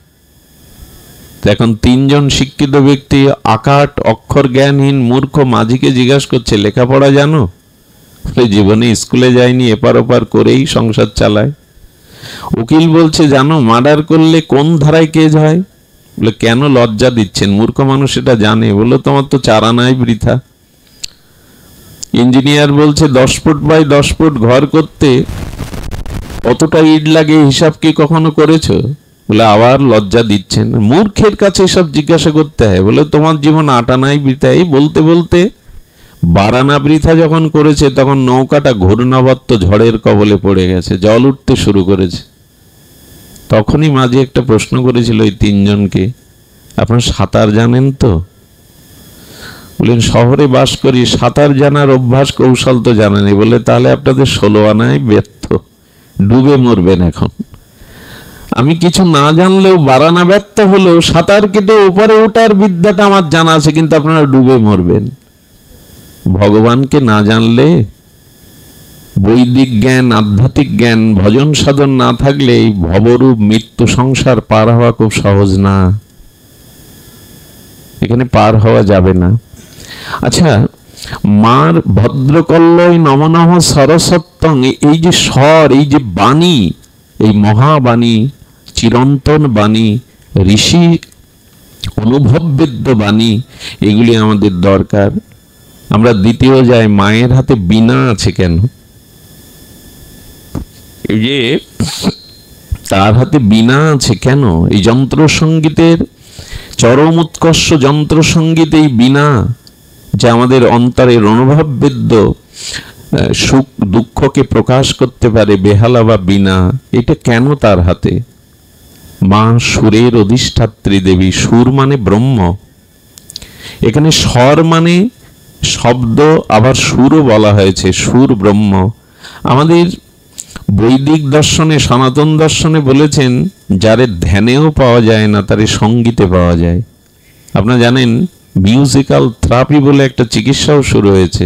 এখন 3 জন শিক্ষিত ব্যক্তি আকাট অক্ষর জ্ঞানহীন মূর্খ মাঝিকে জিজ্ঞাসা করছে, লেখাপড়া জানো? জীবনে স্কুলে যায়নি, এপার ওপার করেই সংসার চালায়। উকিল বলছে, জানো মার্ডার করলে কোন ধারায় কেস হয়? বলে কেন লজ্জা দিচ্ছেন? মূর্খ মানুষ এটা জানে। বললো তোমার তো চারা নাই বৃথা। ইঞ্জিনিয়ার বলছে 10 ফুট বাই 10 ফুট ঘর করতে কতটা ইট লাগে হিসাব কি কখনো করেছো? বলে আবার লজ্জা দিচ্ছেন। মূর্খের কাছে সব জিজ্ঞাসা করতে হয়। বলে তোমার জীবন আটা নাই বৃথা। এই বলতে বলতে বারানা বৃথা যখন করেছে, তখন নৌকাটা ঘূর্ণাবর্ত ঝড়ের কবলে পড়ে গেছে, জল উঠতে শুরু করেছে। তখনই মাঝে একটা প্রশ্ন করেছিল ওই 3 জনকে, আপনার সাঁতার জানেন তো? বলেন শহরে বাস করি, সাঁতার জানার অভ্যাস কৌশল তো জানেনি। বলে তাহলে আপনাদের 16 আনায় ব্যর্থ, ডুবে মরবেন। এখন আমি কিছু না জানলেও 12 আনা ব্যর্থ হলেও সাঁতার কেটে উপরে ওঠার বিদ্যাটা আমার জানা আছে, কিন্তু আপনারা ডুবে মরবেন। ভগবানকে না জানলে, বৈদিক জ্ঞান, আধ্যাত্মিক জ্ঞান, ভজন সাধন না থাকলে এই ভবরূপ মৃত্যু সংসার পার হওয়া খুব সহজ না। এখানে পার হওয়া যাবে না। আচ্ছা, মার ভদ্রকল্লয় নম নম সরস্বত্যং, এই যে স্বর, এই যে বাণী, এই মহাবাণী, চিরন্তন বাণী, ঋষি অনুভববেদ্য বাণী, এগুলি আমাদের দরকার। আমরা দ্বিতীয় যাই, মায়ের হাতে বীণা আছে কেন? এই যে তার হাতে বীণা আছে কেন? এই যন্ত্র সঙ্গীতের চরম উৎকর্ষ যন্ত্র সঙ্গীত এই বীণা, যা আমাদের অন্তরের অনুভববেদ্য সুখ দুঃখকে প্রকাশ করতে পারে, বেহালা বা বীণা, এটা কেন তার হাতে? মা সুরের অধিষ্ঠাত্রী দেবী। সুর মানে ব্রহ্ম। এখানে স্বর মানে শব্দ, আবার সুরও বলা হয়েছে, সুর ব্রহ্ম। আমাদের বৈদিক দর্শনে, সনাতন দর্শনে বলেছেন, যারে ধ্যানেও পাওয়া যায় না তারে সঙ্গীতে পাওয়া যায়। আপনারা জানেন মিউজিক্যাল থেরাপি বলে একটা চিকিৎসাও শুরু হয়েছে।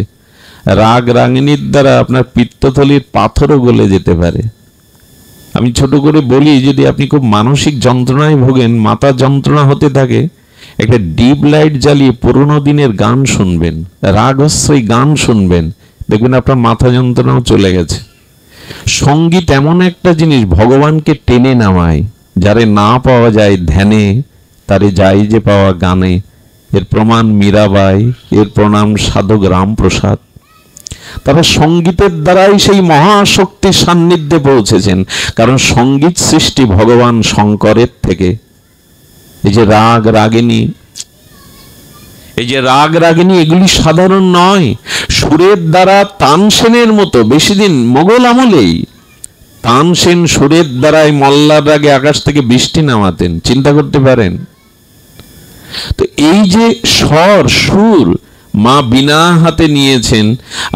রাগ রাগিনীর দ্বারা আপনার পিত্তথলির পাথরও গলে যেতে পারে। আমি ছোট করে বলি, যদি আপনি খুব মানসিক যন্ত্রণায় ভোগেন, মাথা যন্ত্রণা হতে থাকে, একটা ডিপ লাইট জ্বালিয়ে পুরোনো দিনের গান শুনবেন, রাগস্বই গান শুনবেন, দেখবেন আপনার মাথা যন্ত্রণাও চলে গেছে। সঙ্গীত এমন একটা জিনিস ভগবানকে টেনে নামায়। যারে না পাওয়া যায় ধ্যানে, তারে যাই যে পাওয়া গানে। এর প্রমাণ মীরাবাই, এর প্রণাম সাধক রামপ্রসাদ। তারা সঙ্গীতের দ্বারাই সেই মহাশক্তির সান্নিধ্যে পৌঁছেছেন। কারণ সঙ্গীত সৃষ্টি ভগবান শঙ্করের থেকে। এই যে রাগ রাগিনী, এই যে রাগ রাগিনী, এগুলি সাধারণ নয়। সুরের দ্বারা তানসেনের মতো, বেশি দিন মোগল আমলেই তানসেন সুরের দ্বারাই মল্লার রাগে আকাশ থেকে বৃষ্টি নামাতেন। চিন্তা করতে পারেন? তো এই যে স্বর, সুর মা বীণা হাতে নিয়েছেন,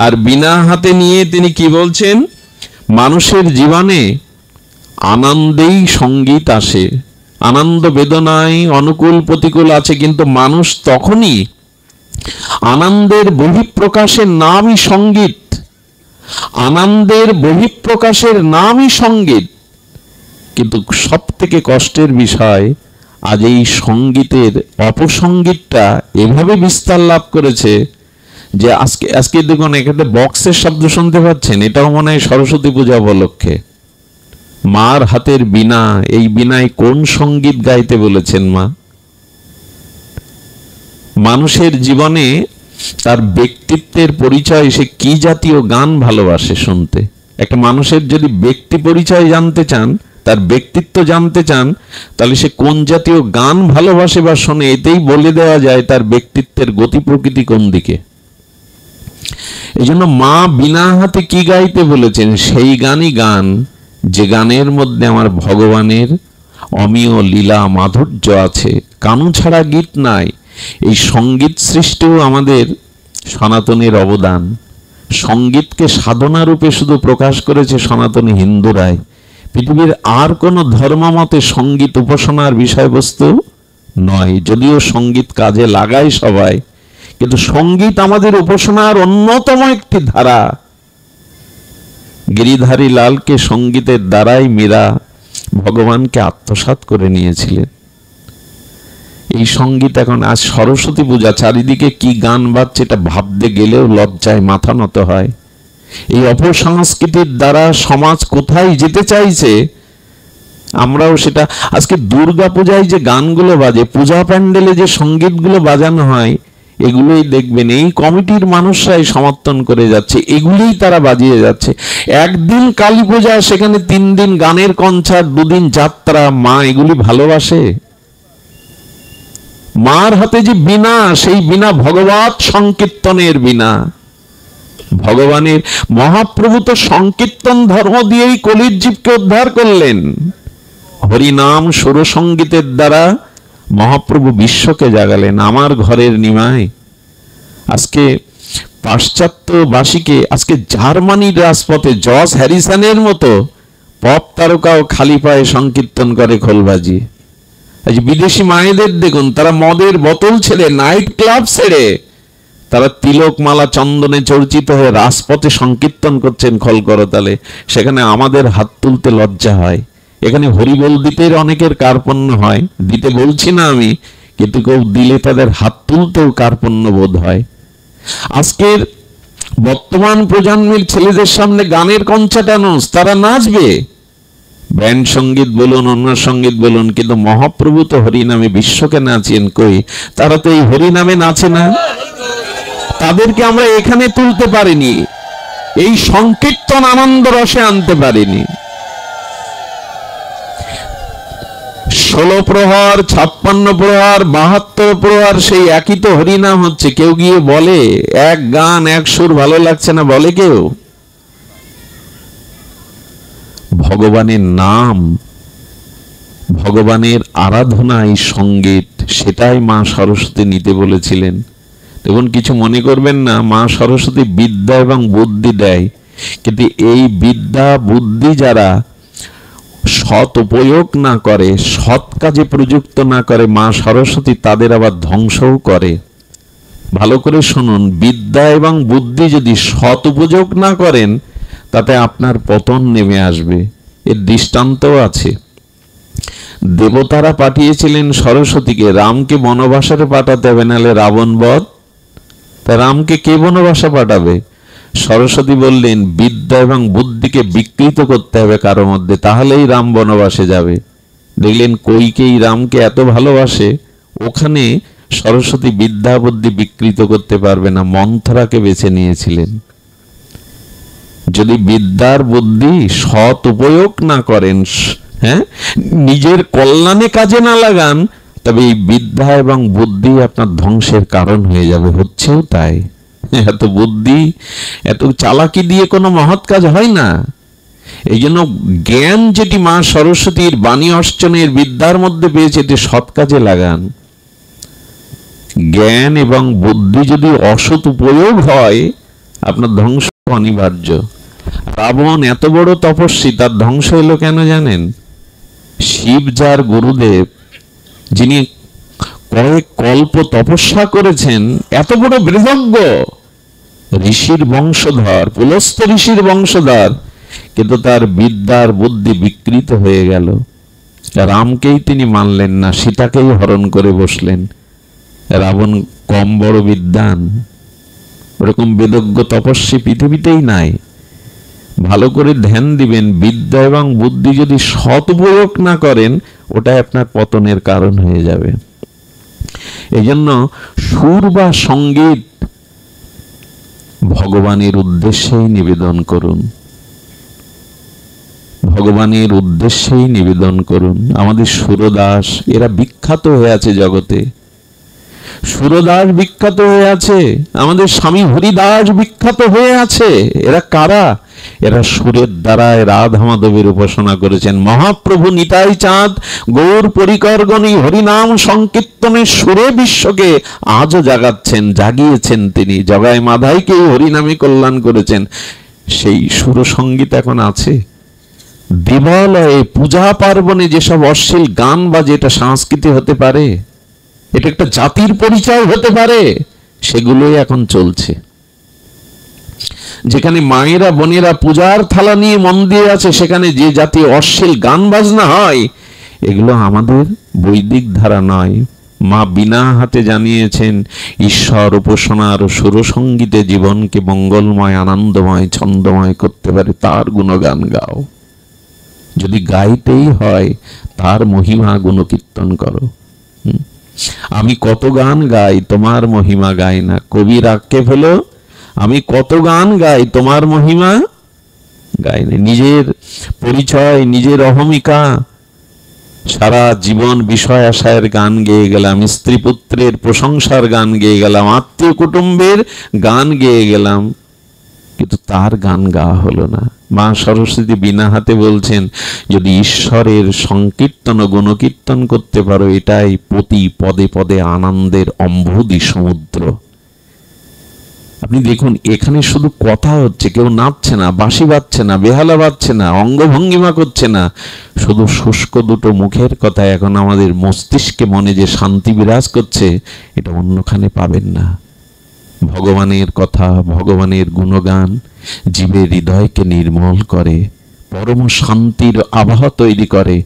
আর বীণা হাতে নিয়ে তিনি কি বলছেন? মানুষের জীবনে আনন্দেই সঙ্গীত আসে। আনন্দ বেদনায় অনুকূল প্রতিকূল আছে, কিন্তু মানুষ তখনই আনন্দের বহিঃপ্রকাশের নামই সঙ্গীত। আনন্দের বহিঃপ্রকাশের নামই সঙ্গীত। কিন্তু সব থেকে কষ্টের বিষয়, আজ এই সঙ্গীতের অপসঙ্গীতটা এভাবে বিস্তার লাভ করেছে যে আজকে দেখুন, এখানে বক্সের শব্দ শুনতে পাচ্ছেন, এটাও মনে হয় সরস্বতী পূজা উপলক্ষে। মার হাতের বীণা, এই বীণায় কোন সঙ্গীত গাইতে বলেছেন মা? মানুষের জীবনে তার ব্যক্তিত্বের পরিচয়, সে কি জাতীয় গান ভালোবাসে শুনতে। একটা মানুষের যদি ব্যক্তি পরিচয় জানতে চান, তার ব্যক্তিত্ব জানতে চান, তাহলে সে কোন জাতীয় গান ভালোবাসে বা শোনে, এতেই বলে দেওয়া যায় তার ব্যক্তিত্বের গতি প্রকৃতি কোন দিকে। এই জন্য মা বীণা হাতে কি গাইতে বলেছেন? সেই গানই গান, যে গানের মধ্যে আমার ভগবানের অমীয় লীলা মাধুর্য আছে। কানু ছাড়া গীত নাই। এই সঙ্গীত সৃষ্টিও আমাদের সনাতনের অবদান। সঙ্গীতকে সাধনা রূপে শুধু প্রকাশ করেছে সনাতনী হিন্দুরাই। পৃথিবীর আর কোনো ধর্মমতে সঙ্গীত উপাসনার বিষয়বস্তু নয়। যদিও সঙ্গীত কাজে লাগায় সবাই, কিন্তু সঙ্গীত আমাদের উপাসনার অন্যতম একটি ধারা। গিরিধারী লালকে সঙ্গীতের দ্বারাই মীরা ভগবানকে আত্মসাৎ করে নিয়েছিলেন। এই সঙ্গীত এখন, আজ সরস্বতী পূজা, চারিদিকে কি গান বাজছে এটা ভাবতে গেলেও লজ্জায় মাথা নত হয়। এই অপসংস্কৃতির দ্বারা সমাজ কোথায় যেতে চাইছে, আমরাও সেটা। আজকে দুর্গা পূজায় যে গানগুলো বাজে, পূজা প্যান্ডেলে যে সঙ্গীতগুলো বাজানো হয়, এগুলোই দেখবেন এই কমিটির মানুষরাই সমর্থন করে যাচ্ছে, এগুলোই তারা বাজিয়ে যাচ্ছে। একদিন কালী পূজা, সেখানে 3 দিন গানের কনসার্ট, 2 দিন যাত্রা। মা এগুলি ভালোবাসে? মার হাতে যে বীণা, সেই বীণা ভগবত সংকীর্তনের বীণা। ভগবানের মহাপ্রভু তো সংকীর্তন ধর্ম দিয়েই কলির জীবকে উদ্ধার করলেন। হরিনাম সুরসঙ্গীতের দ্বারা মহাপ্রভু বিশ্বকে জাগালেন। আমার ঘরের নিমাই আজকে পাশ্চাত্যবাসীকে, আজকে জার্মানির রাজপথে জর্জ হ্যারিসনের মতো পপ তারকাও খালি পায়ে সংকীর্তন করে খোল বাজিয়ে। আজ বিদেশি মায়েদের দেখুন, তারা মদের বোতল ছেড়ে, নাইট ক্লাব ছেড়ে, তারা তিলক মালা চন্দনে চর্চিত হয়ে রাজপথে সংকীর্তন করছেন খোল করতালে। সেখানে আমাদের হাত তুলতে লজ্জা হয়। এখানে হরিবোল দিতে অনেকের কার্পণ্য হয়, দিতে বলছি না আমি, কিন্তু কেউ দিলে তাদের হাত তুলতেও কার্পণ্য বোধ হয়। আজকের বর্তমান প্রজন্মের ছেলেদের সামনে গানের কনসার্ট অ্যানাউন্স, তারা নাচবে, ব্যান্ড সঙ্গীত বলুন, অন্য সঙ্গীত বলুন, কিন্তু মহাপ্রভু তো হরিনামে বিশ্বকে নাচিয়েন। কই, তারা তো এই হরিনামে নাচে না। তাদেরকে আমরা এখানে তুলতে পারিনি, এই সংকীর্তন আনন্দ রসে আনতে পারিনি। 16 প্রহর, 56 প্রহর, 72 প্রহর সেই একই তো হরিনাম হচ্ছে। কেউ গিয়ে বলে এক গান এক সুর ভালো লাগছে না, বলে কেউ? ভগবানের নাম, ভগবানের আরাধনাই সঙ্গীত, সেটাই মা সরস্বতী নিতে বলেছিলেন। দেখুন, কিছু মনে করবেন না, মা সরস্বতী বিদ্যা এবং বুদ্ধি দেয়, কিন্তু এই বিদ্যা বুদ্ধি যারা সৎ উপয়োগ না করে, সৎ কাজে প্রযুক্ত না করে, মা সরস্বতী তাদের আবার ধ্বংসও করে। ভালো করে শুনুন, বিদ্যা এবং বুদ্ধি যদি সৎ উপযোগ না করেন, তাতে আপনার পতন নেমে আসবে। এর দৃষ্টান্তও আছে। দেবতারা পাঠিয়েছিলেন সরস্বতীকে, রামকে বনবাসে পাঠাতে হবে, নাহলে রাবণ বধ। তা রামকে কে বনবাসে পাঠাবে? সরস্বতী বললেন বিদ্যা এবং বুদ্ধিকে বিকৃত করতে হবে কারো মধ্যে, তাহলেই রাম বনবাসে যাবে। দেখলেন কইকেই রামকে এত ভালোবাসে, ওখানে সরস্বতী বিদ্যা বুদ্ধি বিকৃত করতে পারবে না, মন্থরাকে বেছে নিয়েছিলেন। যদি বিদ্যার বুদ্ধি সৎ উপয়োগ না করেন, হ্যাঁ, নিজের কল্যাণে কাজে না লাগান, তবে এই বিদ্যা এবং বুদ্ধি আপনার ধ্বংসের কারণ হয়ে যাবে। হচ্ছেও তাই। এত বুদ্ধি, এত চালাকি দিয়ে কোনো মহৎ কাজ হয় না। এই জন্য জ্ঞান যেটি মা সরস্বতীর বাণী অর্চনের বিদ্যার মধ্যে পেয়েছে, এটি সৎ কাজে লাগান। জ্ঞান এবং বুদ্ধি যদি অসৎ উপয়োগ হয়, আপনার ধ্বংস অনিবার্য। রাবণ এত বড় তপস্বী, তার ধ্বংস হলো কেন জানেন? শিব যার গুরুদেব, যিনি কয়েক কল্প তপস্যা করেছেন, এত বড় বৃহজ্ঞ ঋষির বংশধর, পুলস্ত ঋষির বংশধর, কিন্তু তার বিদ্যার বুদ্ধি বিকৃত হয়ে গেল। রামকেই তিনি মানলেন না, সীতাকেই হরণ করে বসলেন। রাবণ কম বড় বিদ্বান? ওরকম বেদজ্ঞ তপস্বী পৃথিবীতেই নাই। ভালো করে ধ্যান দিবেন, বিদ্যা এবং বুদ্ধি যদি সৎ উপয়োগ না করেন, ওটাই আপনার পতনের কারণ হয়ে যাবে। এই জন্য সুর বা সঙ্গীত ভগবানের উদ্দেশ্যেই নিবেদন করুন, ভগবানের উদ্দেশ্যেই নিবেদন করুন। আমাদের সুরদাস, এরা বিখ্যাত হয়ে আছে জগতে। সুরদাস বিখ্যাত হয়ে আছে, আমাদের স্বামী হরিদাস বিখ্যাত হয়ে আছে। এরা কারা? এরা সুরের দ্বারায় রাধা মাধবের উপাসনা করেছেন। মহাপ্রভু নিতাই চাঁদ গৌর পরিকরগণী হরিনাম সংকীর্তনের সুরে বিশ্বকে আজও জাগাচ্ছেন, জাগিয়েছেন তিনি। জগায় মাধাইকে হরিনামে কল্যাণ করেছেন। সেই সুর সঙ্গীত এখন আছে। দেবালয়ে পূজা পার্বণে যেসব অশ্লীল গান বাজে, এটা সংস্কৃতি হতে পারে? এটা একটা জাতির পরিচয় হতে পারে? সেগুলোই এখন চলছে। যেখানে মায়েরা বোনেরা পূজার থালা নিয়ে মন্দিরে আছে, সেখানে যে জাতীয় অশ্লীল গান বাজনা হয়, এগুলো আমাদের বৈদিক ধারা নয়। মা বিনা হাতে জানিয়েছেন, ঈশ্বর উপাসনার সুরসঙ্গীতে জীবনকে মঙ্গলময়, আনন্দময়, ছন্দময় করতে পারে, তার গুণগান গাও। যদি গাইতেই হয়, তার মহিমা গুণকীর্তন করো। আমি কত গান গাই, তোমার মহিমা গাই না। কবির আক্ষেপ হলো, আমি কত গান গাই, তোমার মহিমা গাই না। নিজের পরিচয়, নিজের অহমিকা, সারা জীবন বিষয় আশায়ের গান গেয়ে গেলাম, স্ত্রী পুত্রের প্রশংসার গান গেয়ে গেলাম, আত্মীয় কুটুম্বের গান গেয়ে গেলাম, কিন্তু তার গান গাওয়া হলো না। মা সরস্বতী বিনা হাতে বলছেন, যদি ঈশ্বরের সংকীর্তন ও গুণকীর্তন করতে পারো, এটাই প্রতি পদে পদে আনন্দের অম্বুদি সমুদ্র। আপনি দেখুন, এখানে শুধু কথা হচ্ছে, কেউ নাচছে না, বাঁশি বাজছে না, বেহালা বাজছে না, অঙ্গভঙ্গিমা করছে না, শুধু শুষ্ক দুটো মুখের কথা। এখন আমাদের মস্তিষ্কে মনে যে শান্তি বিরাজ করছে, এটা অন্যখানে পাবেন না। ভগবানের কথা, ভগবানের গুণগান জীবের হৃদয়কে নির্মল করে, পরম শান্তির আবহাওয়া তৈরি করে।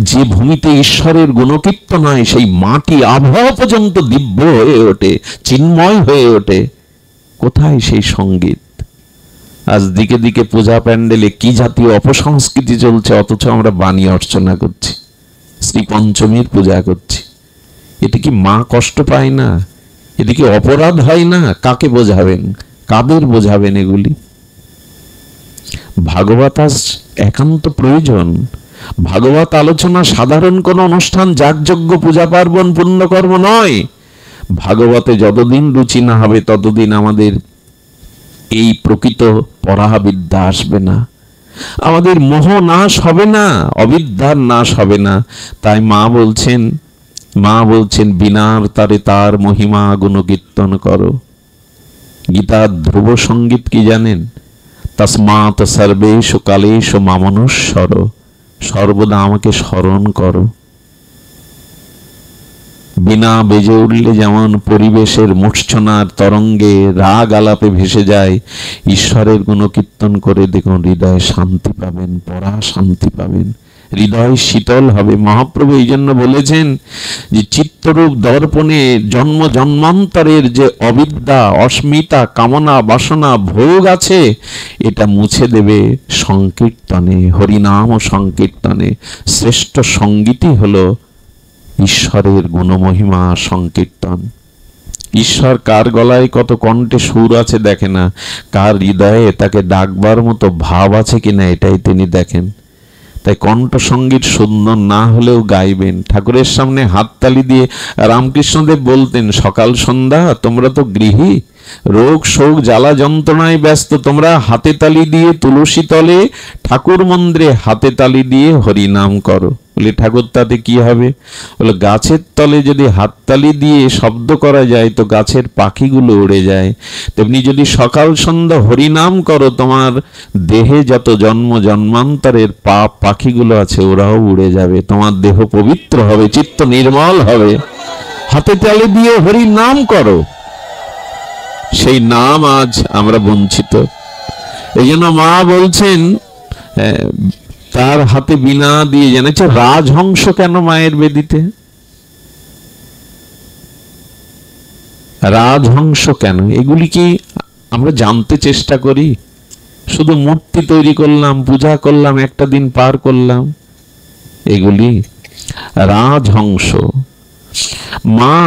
যে ভূমিতে ঈশ্বরের গুণকীর্তন হয়, সেই মাটি আবহাওয়া পর্যন্ত দিব্য হয়ে ওঠে, চিন্ময় হয়ে ওঠে। কোথায় সেই সঙ্গীত? আজ দিকে দিকে পূজা প্যান্ডেলে কি জাতীয় অপসংস্কৃতি চলছে, অথচ আমরা বাণী অর্চনা করছি, শ্রী পঞ্চমীর পূজা করছি। এতে কি মা কষ্ট পায় না? এতে কি অপরাধ হয় না? কাকে বোঝাবেন, কাদের বোঝাবেন এগুলি? ভাগবত আজ একান্ত প্রয়োজন। ভাগবত আলোচনা সাধারণ কোন অনুষ্ঠান, যাগযজ্ঞ, পূজা পার্বণ, পুণ্যকর্ম নয়। ভাগবতে যতদিন রুচি না হবে, ততদিন আমাদের এই প্রকৃত পরাবিদ্যা আসবে না, আমাদের মোহ নাশ হবে না, অবিদ্যার নাশ হবে না। তাই মা বলছেন বিনার তারে তার মহিমা গুণকীর্তন করো। গীতার ধ্রুব সঙ্গীত কি জানেন? তস্মাৎ সর্বেষু কালেষু মামনুস্মর, সর্বদা আমাকে স্মরণ করো। বিনা বেজে উঠলে যেমন পরিবেশের মূর্ছনার তরঙ্গে রাগ আলাপে ভেসে যায়, ঈশ্বরের গুণকীর্তন করে দেখুন হৃদয়ে শান্তি পাবেন, পরা শান্তি পাবেন, হৃদয় শীতল হবে। মহাপ্রভু এই জন্য বলেছেন যে চিত্তরূপ দর্পণে জন্ম জন্মান্তরের যে অবিদ্যা, অস্মিতা, কামনা, বাসনা, ভোগ আছে, এটা মুছে দেবে সংকীর্তনে, হরিনাম ও সংকীর্তনে। শ্রেষ্ঠ সঙ্গীতই হলো ঈশ্বরের গুণমহিমা সংকীর্তন। ঈশ্বর কার গলায় কত কণ্ঠে সুর আছে দেখে না, কার হৃদয়ে তাকে ডাকবার মতো ভাব আছে কিনা এটাই তিনি দেখেন। তাই কণ্ঠ সঙ্গীত সুন্দর না হলেও গাইবেন। ঠাকুরের সামনে হাততালি দিয়ে রামকৃষ্ণদেব বলতেন, সকাল সন্ধ্যা তোমরা তো গৃহী, রোগ শোক জ্বালা যন্ত্রণায় ব্যস্ত, তোমরা হাতে তালি দিয়ে তুলসী তলে, ঠাকুর মন্দিরে হাতে তালি দিয়ে হরিনাম করো। বলে ঠাকুর তাতে কি হবে? বলে গাছের তলে যদি হাততালি দিয়ে শব্দ করা যায় তো গাছের পাখিগুলো উড়ে যায়, তেমনি যদি সকাল সন্ধ্যা হরিনাম করো, তোমার দেহে যত জন্ম জন্মান্তরের পাপ পাখিগুলো আছে ওরাও উড়ে যাবে, তোমার দেহ পবিত্র হবে, চিত্ত নির্মল হবে। হাতে তালি দিয়ে হরিনাম করো, সেই নাম আজ আমরা বঞ্চিত। এই জন্য মা বলছেন তার হাতে বিনা দিয়ে, জেনেছে রাজহংস কেন মায়ের বেদিতে? রাজহংস কেন? এগুলি কি আমরা জানতে চেষ্টা করি? শুধু মূর্তি তৈরি করলাম, পূজা করলাম, একটা দিন পার করলাম। এগুলি রাজহংস। মা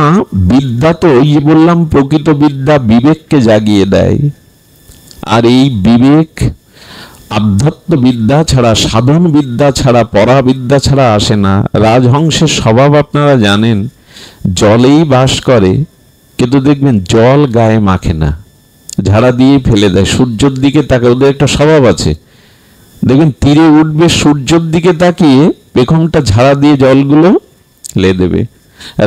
বিদ্যা তো ওই যে বললাম, প্রকৃত বিদ্যা বিবেককে জাগিয়ে দেয়। আর এই বিবেক আধ্যাত্ম বিদ্যা ছাড়া, সাধন বিদ্যা ছাড়া, পরাবিদ্যা ছাড়া আসে না। রাজহংসের স্বভাব আপনারা জানেন, জলেই বাস করে, কিন্তু দেখবেন জল গায়ে মাখে না, ঝাড়া দিয়ে ফেলে দেয়, সূর্যের দিকে তাকায়। ওদের একটা স্বভাব আছে, দেখবেন তীরে উঠবে, সূর্যের দিকে তাকিয়ে পেখমটা ঝাড়া দিয়ে জলগুলো ফেলে দেবে।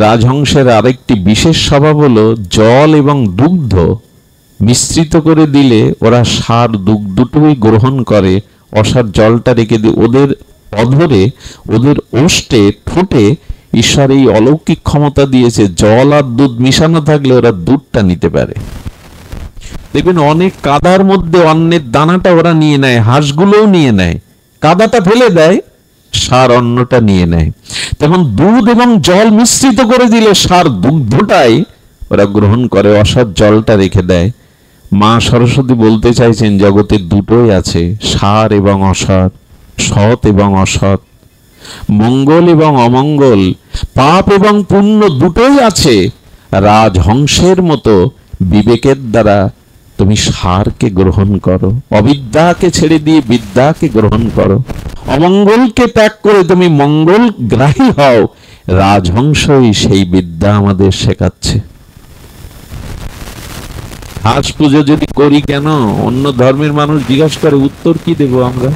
রাজহংসের আরেকটি বিশেষ স্বভাব হলো, জল এবং দুগ্ধ মিশ্রিত করে দিলে ওরা সার দুগ্ধ দুটোই গ্রহণ করে, অসার জলটা রেখে দিয়ে ওদের অধরে, ওদের ওষ্ঠে, ঠোঁটে ঈশ্বর এই অলৌকিক ক্ষমতা দিয়েছে, জল আর দুধ মিশানো থাকলে ওরা দুধটা নিতে পারে। দেখবেন অনেক কাদার মধ্যে অন্নের দানাটা ওরা নিয়ে নেয়, হাঁসগুলোও নিয়ে নেয়, কাদাটা ফেলে দেয়, সার অন্নটা নিয়ে নেয়। তখন দুধ এবং জল মিশ্রিত করে দিলে সার দুগ্ধটাই ওরা গ্রহণ করে, অসার জলটা রেখে দেয়। মা সরস্বতী বলতে চাইছেন জগতে দুটোই আছে, সার এবং অসার, সৎ এবং অসৎ, মঙ্গল এবং অমঙ্গল, পাপ এবং পুণ্য দুটোই আছে। রাজহংসের মতো বিবেকের দ্বারা তুমি সারকে গ্রহণ করো, অবিদ্যাকে ছেড়ে দিয়ে বিদ্যাকে গ্রহণ করো, অমঙ্গলকে ত্যাগ করে তুমি মঙ্গল গ্রাহী হও। রাজহংসই সেই বিদ্যা আমাদের শেখাচ্ছে। ঘাস পুজো যদি করি কেন, অন্য ধর্মের মানুষ জিজ্ঞাসা করে, উত্তর কি দেব আমরা?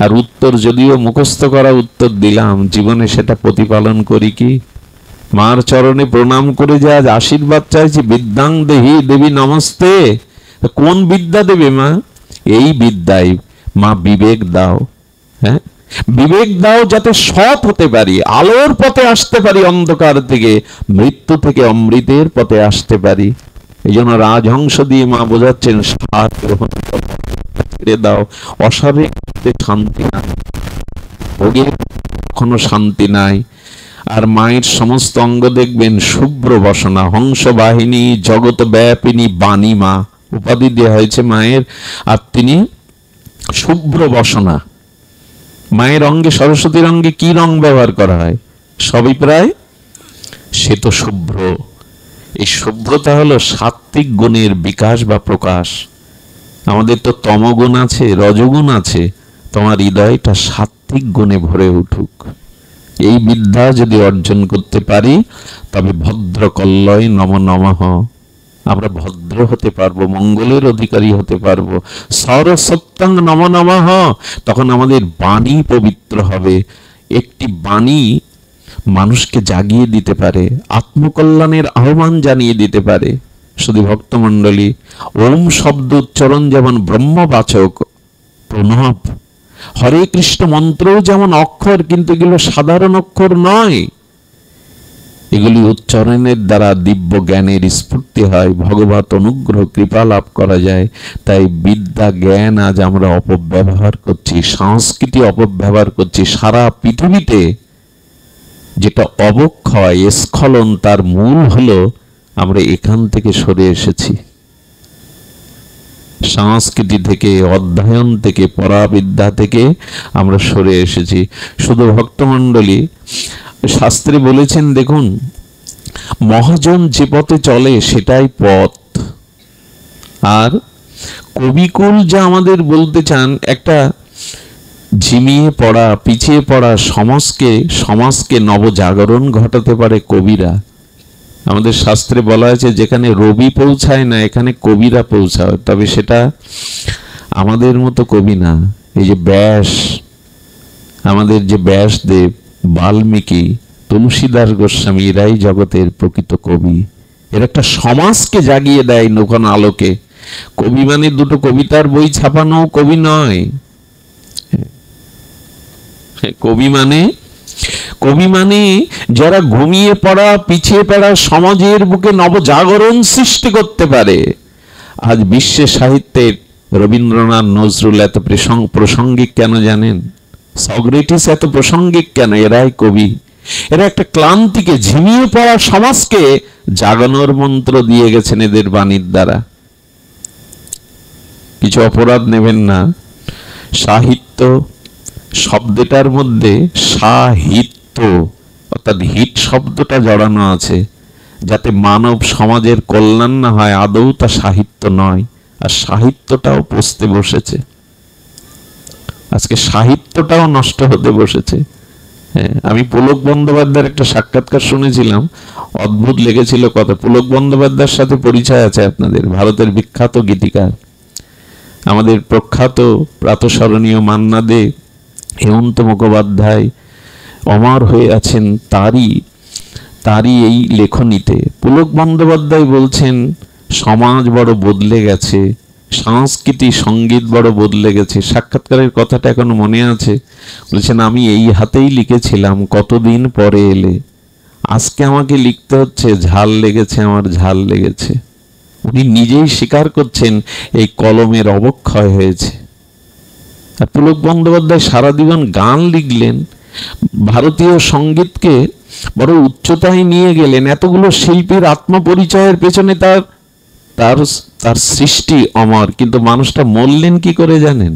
আর উত্তর যদিও মুখস্থ করা উত্তর দিলাম, জীবনে সেটা প্রতিপালন করি কি? মার চরণে প্রণাম করে যে আজ আশীর্বাদ চাইছি, বিদ্যাং দেহি দেবী নমস্তে, কোন বিদ্যা দেবে মা? এই বিদ্যায় মা বিবেক দাও। হ্যাঁ, বিবেক দাও যাতে সৎ হতে পারি, আলোর পথে আসতে পারি, অন্ধকার থেকে মৃত্যু থেকে অমৃতের পথে আসতে পারি। এই জন্য রাজহংস দিয়ে মা বোঝাচ্ছেন, সার গ্রহণ ছেড়ে দাও, অসারে শান্তি নাই, ভোগের কোনো শান্তি নাই। আর মায়ের সমস্ত অঙ্গ দেখবেন শুভ্র বসনা, হংস বাহিনী, জগৎ ব্যাপিনী বাণী মা উপাধি দেওয়া হয়েছে মায়ের। আর তিনি শুভ্র বসনা। মায়ের অঙ্গে, সরস্বতীর অঙ্গে কি রং ব্যবহার করা হয়? সবই প্রায় শ্বেত শুভ্র। এই শুভ্রতা হলো সাত্ত্বিক গুণের বিকাশ বা প্রকাশ। আমাদের তো তমগুণ আছে, রজগুণ আছে, তোমার হৃদয়টা সাত্ত্বিক গুণে ভরে উঠুক। এই বিদ্যা যদি অর্জন করতে পারি, তবে ভদ্র কল্লয় নম নমঃ, আমরা ভদ্র হতে পারবো, মঙ্গলের অধিকারী হতে পারবো। সরসত্যাং নম নমঃ, তখন আমাদের বাণী পবিত্র হবে। একটি বাণী মানুষকে জাগিয়ে দিতে পারে, আত্মকল্যাণের আহ্বান জানিয়ে দিতে পারে। শুধু ভক্তমণ্ডলী, ওম শব্দ উচ্চারণ যেমন ব্রহ্মবাচক প্রণব, হরে কৃষ্ণ মন্ত্র যেমন অক্ষর, কিন্তু এগুলো সাধারণ অক্ষর নয়। এগুলি উচ্চারণের দ্বারা দিব্য জ্ঞানের স্ফূর্তি হয়, ভগবত অনুগ্রহ কৃপা লাভ করা যায়। তাই বিদ্যা জ্ঞান আজ আমরা অপব্যবহার করছি, সংস্কৃতি অপব্যবহার করছি। সারা পৃথিবীতে যেটা অবক্ষয়, স্খলন, তার মূল হলো আমরা এখান থেকে সরে এসেছি। সংস্কৃতি থেকে, অধ্যয়ন থেকে, পরাবিদ্যা থেকে আমরা সরে এসেছি। শুধু ভক্তমণ্ডলী, শাস্ত্রে বলেছেন, দেখুন, মহাজন যে পথে চলে সেটাই পথ। আর কবিকুল যা আমাদের বলতে চান, একটা ঝিমিয়ে পড়া, পিছিয়ে পড়া সমাজকে নবজাগরণ ঘটাতে পারে কবিরা। আমাদের শাস্ত্রে বলা আছে, যেখানে রবি পৌঁছায় না, এখানে কবিরা পৌঁছায়। তবে সেটা আমাদের মতো কবি না। এই যে ব্যাস, আমাদের যে ব্যাসদেব, বাল্মীকি, তুলসীদাস গোস্বামী, এরাই জগতের প্রকৃত কবি। এর একটা সমাজকে জাগিয়ে দেয় নতুন আলোকে। কবি মানে দুটো কবিতার বই ছাপানো কবি নয়। কবি মানে যারা ঘুমিয়ে পড়া, পিছিয়ে পড়া সমাজের বুকে নবজাগরণ সৃষ্টি করতে পারে। আজ বিশ্বের সাহিত্যের রবীন্দ্রনাথ, নজরুল এত প্রাসঙ্গিক কেন জানেন? সক্রেটিস এত প্রাসঙ্গিক কেন? এরাই কবি। এরা একটা ক্লান্তিকে, ঝিমিয়ে পড়া সমাজকে জাগানোর মন্ত্র দিয়ে গেছেন এদের বাণীর দ্বারা। কিছু অপরাধ নেবেন না। সাহিত্য শব্দটার মধ্যে সাহিত্য অর্থাৎ হিত শব্দটা জড়ানো আছে, যাতে মানব সমাজের কল্যাণ না হয়। আদৌ তা সাহিত্য নয়। আর সাহিত্যটাও পচতে বসেছে, আজকে সাহিত্যটাও নষ্ট হতে বসেছে। আমি পুলক বন্দ্যোপাধ্যায়ের একটা সাক্ষাৎকার শুনেছিলাম, অদ্ভুত লেগেছিল কথা। পুলক বন্দ্যোপাধ্যায়ের সাথে পরিচয় আছে আপনাদের, ভারতের বিখ্যাত গীতিকার, আমাদের প্রখ্যাত প্রাতঃস্মরণীয় মান্না দে, হেমন্ত মুখোপাধ্যায় অমর হয়ে আছেন তারই এই লেখনীতে। পুলক বন্দ্যোপাধ্যায় বলছেন, সমাজ বড় বদলে গেছে, সংস্কৃতি সঙ্গীত বড় বদলে গেছে। সাক্ষাৎকারের কথাটা এখনো মনে আছে। বলছেন, আমি এই হাতেই লিখেছিলাম, কতদিন পরে এলে, আজকে আমাকে লিখতে হচ্ছে, ঝাল লেগেছে, আমার ঝাল লেগেছে। উনি নিজেই স্বীকার করছেন এই কলমের অবক্ষয় হয়েছে। আর পুলক বন্দ্যোপাধ্যায় সারা জীবন গান লিখলেন, ভারতীয় সঙ্গীতকে বড় উচ্চতায় নিয়ে গেলেন। এতগুলো শিল্পীর আত্মপরিচয়ের পেছনে তার সৃষ্টি অমর। কিন্তু মানুষটা মরলেন কি করে জানেন?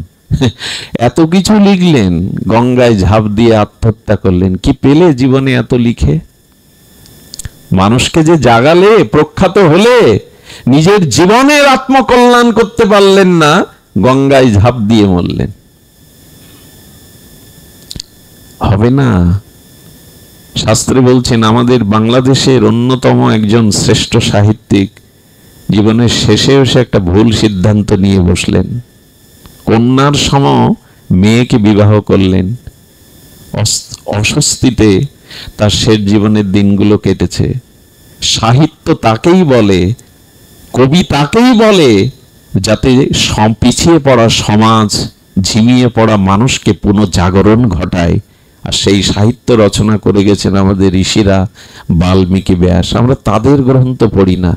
এত কিছু লিখলেন, গঙ্গায় ঝাঁপ দিয়ে আত্মহত্যা করলেন। কি পেলে জীবনে এত লিখে? মানুষকে যে জাগালে, প্রখ্যাত হলে, নিজের জীবনের আত্মকল্যাণ করতে পারলেন না, গঙ্গায় ঝাঁপ দিয়ে মরলেন। হবে না। শাস্ত্রে বলছেন, আমাদের বাংলাদেশের অন্যতম একজন শ্রেষ্ঠ সাহিত্যিক জীবনের শেষে এসে একটা ভুল সিদ্ধান্ত নিয়ে বসলেন, কন্যার সম মেয়েকে বিবাহ করলেন। অস্বস্তিতে তার শেষ জীবনের দিনগুলো কেটেছে। সাহিত্য তাকেই বলে, কবি তাকেই বলে, যাতে পিছিয়ে পড়া সমাজ, ঝিমিয়ে পড়া মানুষকে পুনঃজাগরণ ঘটায়। আর সেই সাহিত্য রচনা করে গেছেন আমাদের ঋষিরা, বাল্মীকি, ব্যাস। আমরা তাদের গ্রন্থ পড়ি না।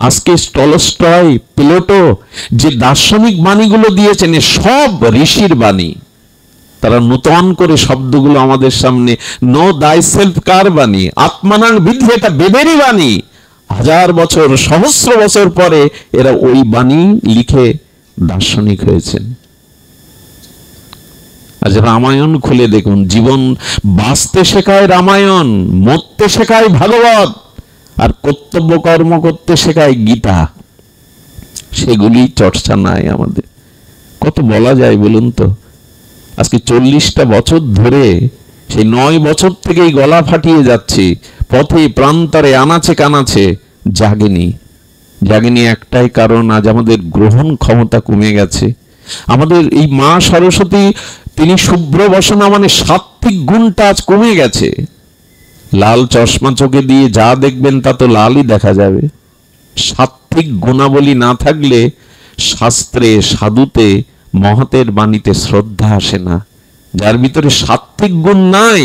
আজকে টলস্টয়, প্লেটো যে দার্শনিক বাণীগুলো দিয়েছেন, সব ঋষির বাণী। তারা নূতন করে শব্দগুলো আমাদের সামনে, নো দাই সেলফ কার বাণী, আত্মানাং বিদ্ধি, এটা বেদেরই বাণী। হাজার বছর, সহস্র বছর পরে এরা ওই বাণী লিখে দার্শনিক হয়েছেন। আজ রামায়ণ খুলে দেখুন, জীবন বাঁচতে শেখায় রামায়ণ, মরতে শেখায় ভাগবত, আর কর্তব্য কর্ম করতে শেখায় গীতা। সেগুলি চর্চা নাই আমাদের। কত বলা যায় বলুন তো? আজকে 40টা বছর ধরে, সেই 9 বছর থেকেই গলা ফাটিয়ে যাচ্ছে, পথে প্রান্তরে আনাচে কানাচে জাগেনি একটাই কারণ, আজ আমাদের গ্রহণ ক্ষমতা কমে গেছে। আমাদের এই মা সরস্বতী, তিনি শুভ্র বসনা, মানে সাত্ত্বিক গুণটা আজ কমে গেছে। লাল চশমা চোখে দিয়ে যা দেখবেন তা তো লালই দেখা যাবে। সাত্ত্বিক গুণাবলী না থাকলে শাস্ত্রে, সাধুতে, মহতের বাণীতে শ্রদ্ধা আসে না। যার ভিতরে সাত্ত্বিক গুণ নাই,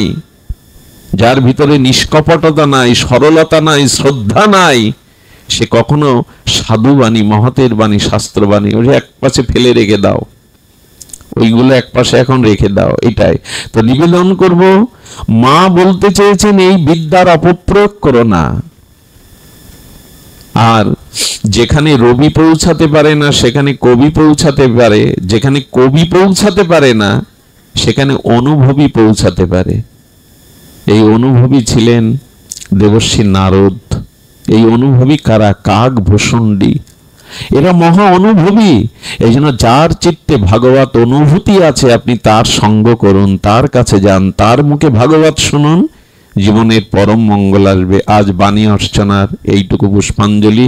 যার ভিতরে নিষ্কপটতা নাই, সরলতা নাই, শ্রদ্ধা নাই, সে কখনো সাধু বাণী, মহতের বাণী, শাস্ত্রবাণী ওই এক পাশে ফেলে রেখে দাও, ওইগুলো এক পাশে এখন রেখে দাও। এটাই তো নিবেদন করব। মা বলতে চেয়েছেন, এই বিদ্যার অপপ্রয়োগ করো না। আর যেখানে রবি পৌঁছাতে পারে না সেখানে কবি পৌঁছাতে পারে, যেখানে কবি পৌঁছাতে পারে না সেখানে অনুভবী পৌঁছাতে পারে। এই অনুভবী ছিলেন দেবর্ষি নারদ। এই অনুভবী কারা? কাক ভূষণ্ডী। এরা মহা অনুভবী। এই জন্য যার চিত্তে ভাগবত অনুভূতি আছে, আপনি তার সঙ্গ করুন, তার কাছে যান, তার মুখে ভাগবত শুনুন, জীবনের পরম মঙ্গল আসবে। আজ বাণী অর্চনার এইটুকু পুষ্পাঞ্জলি।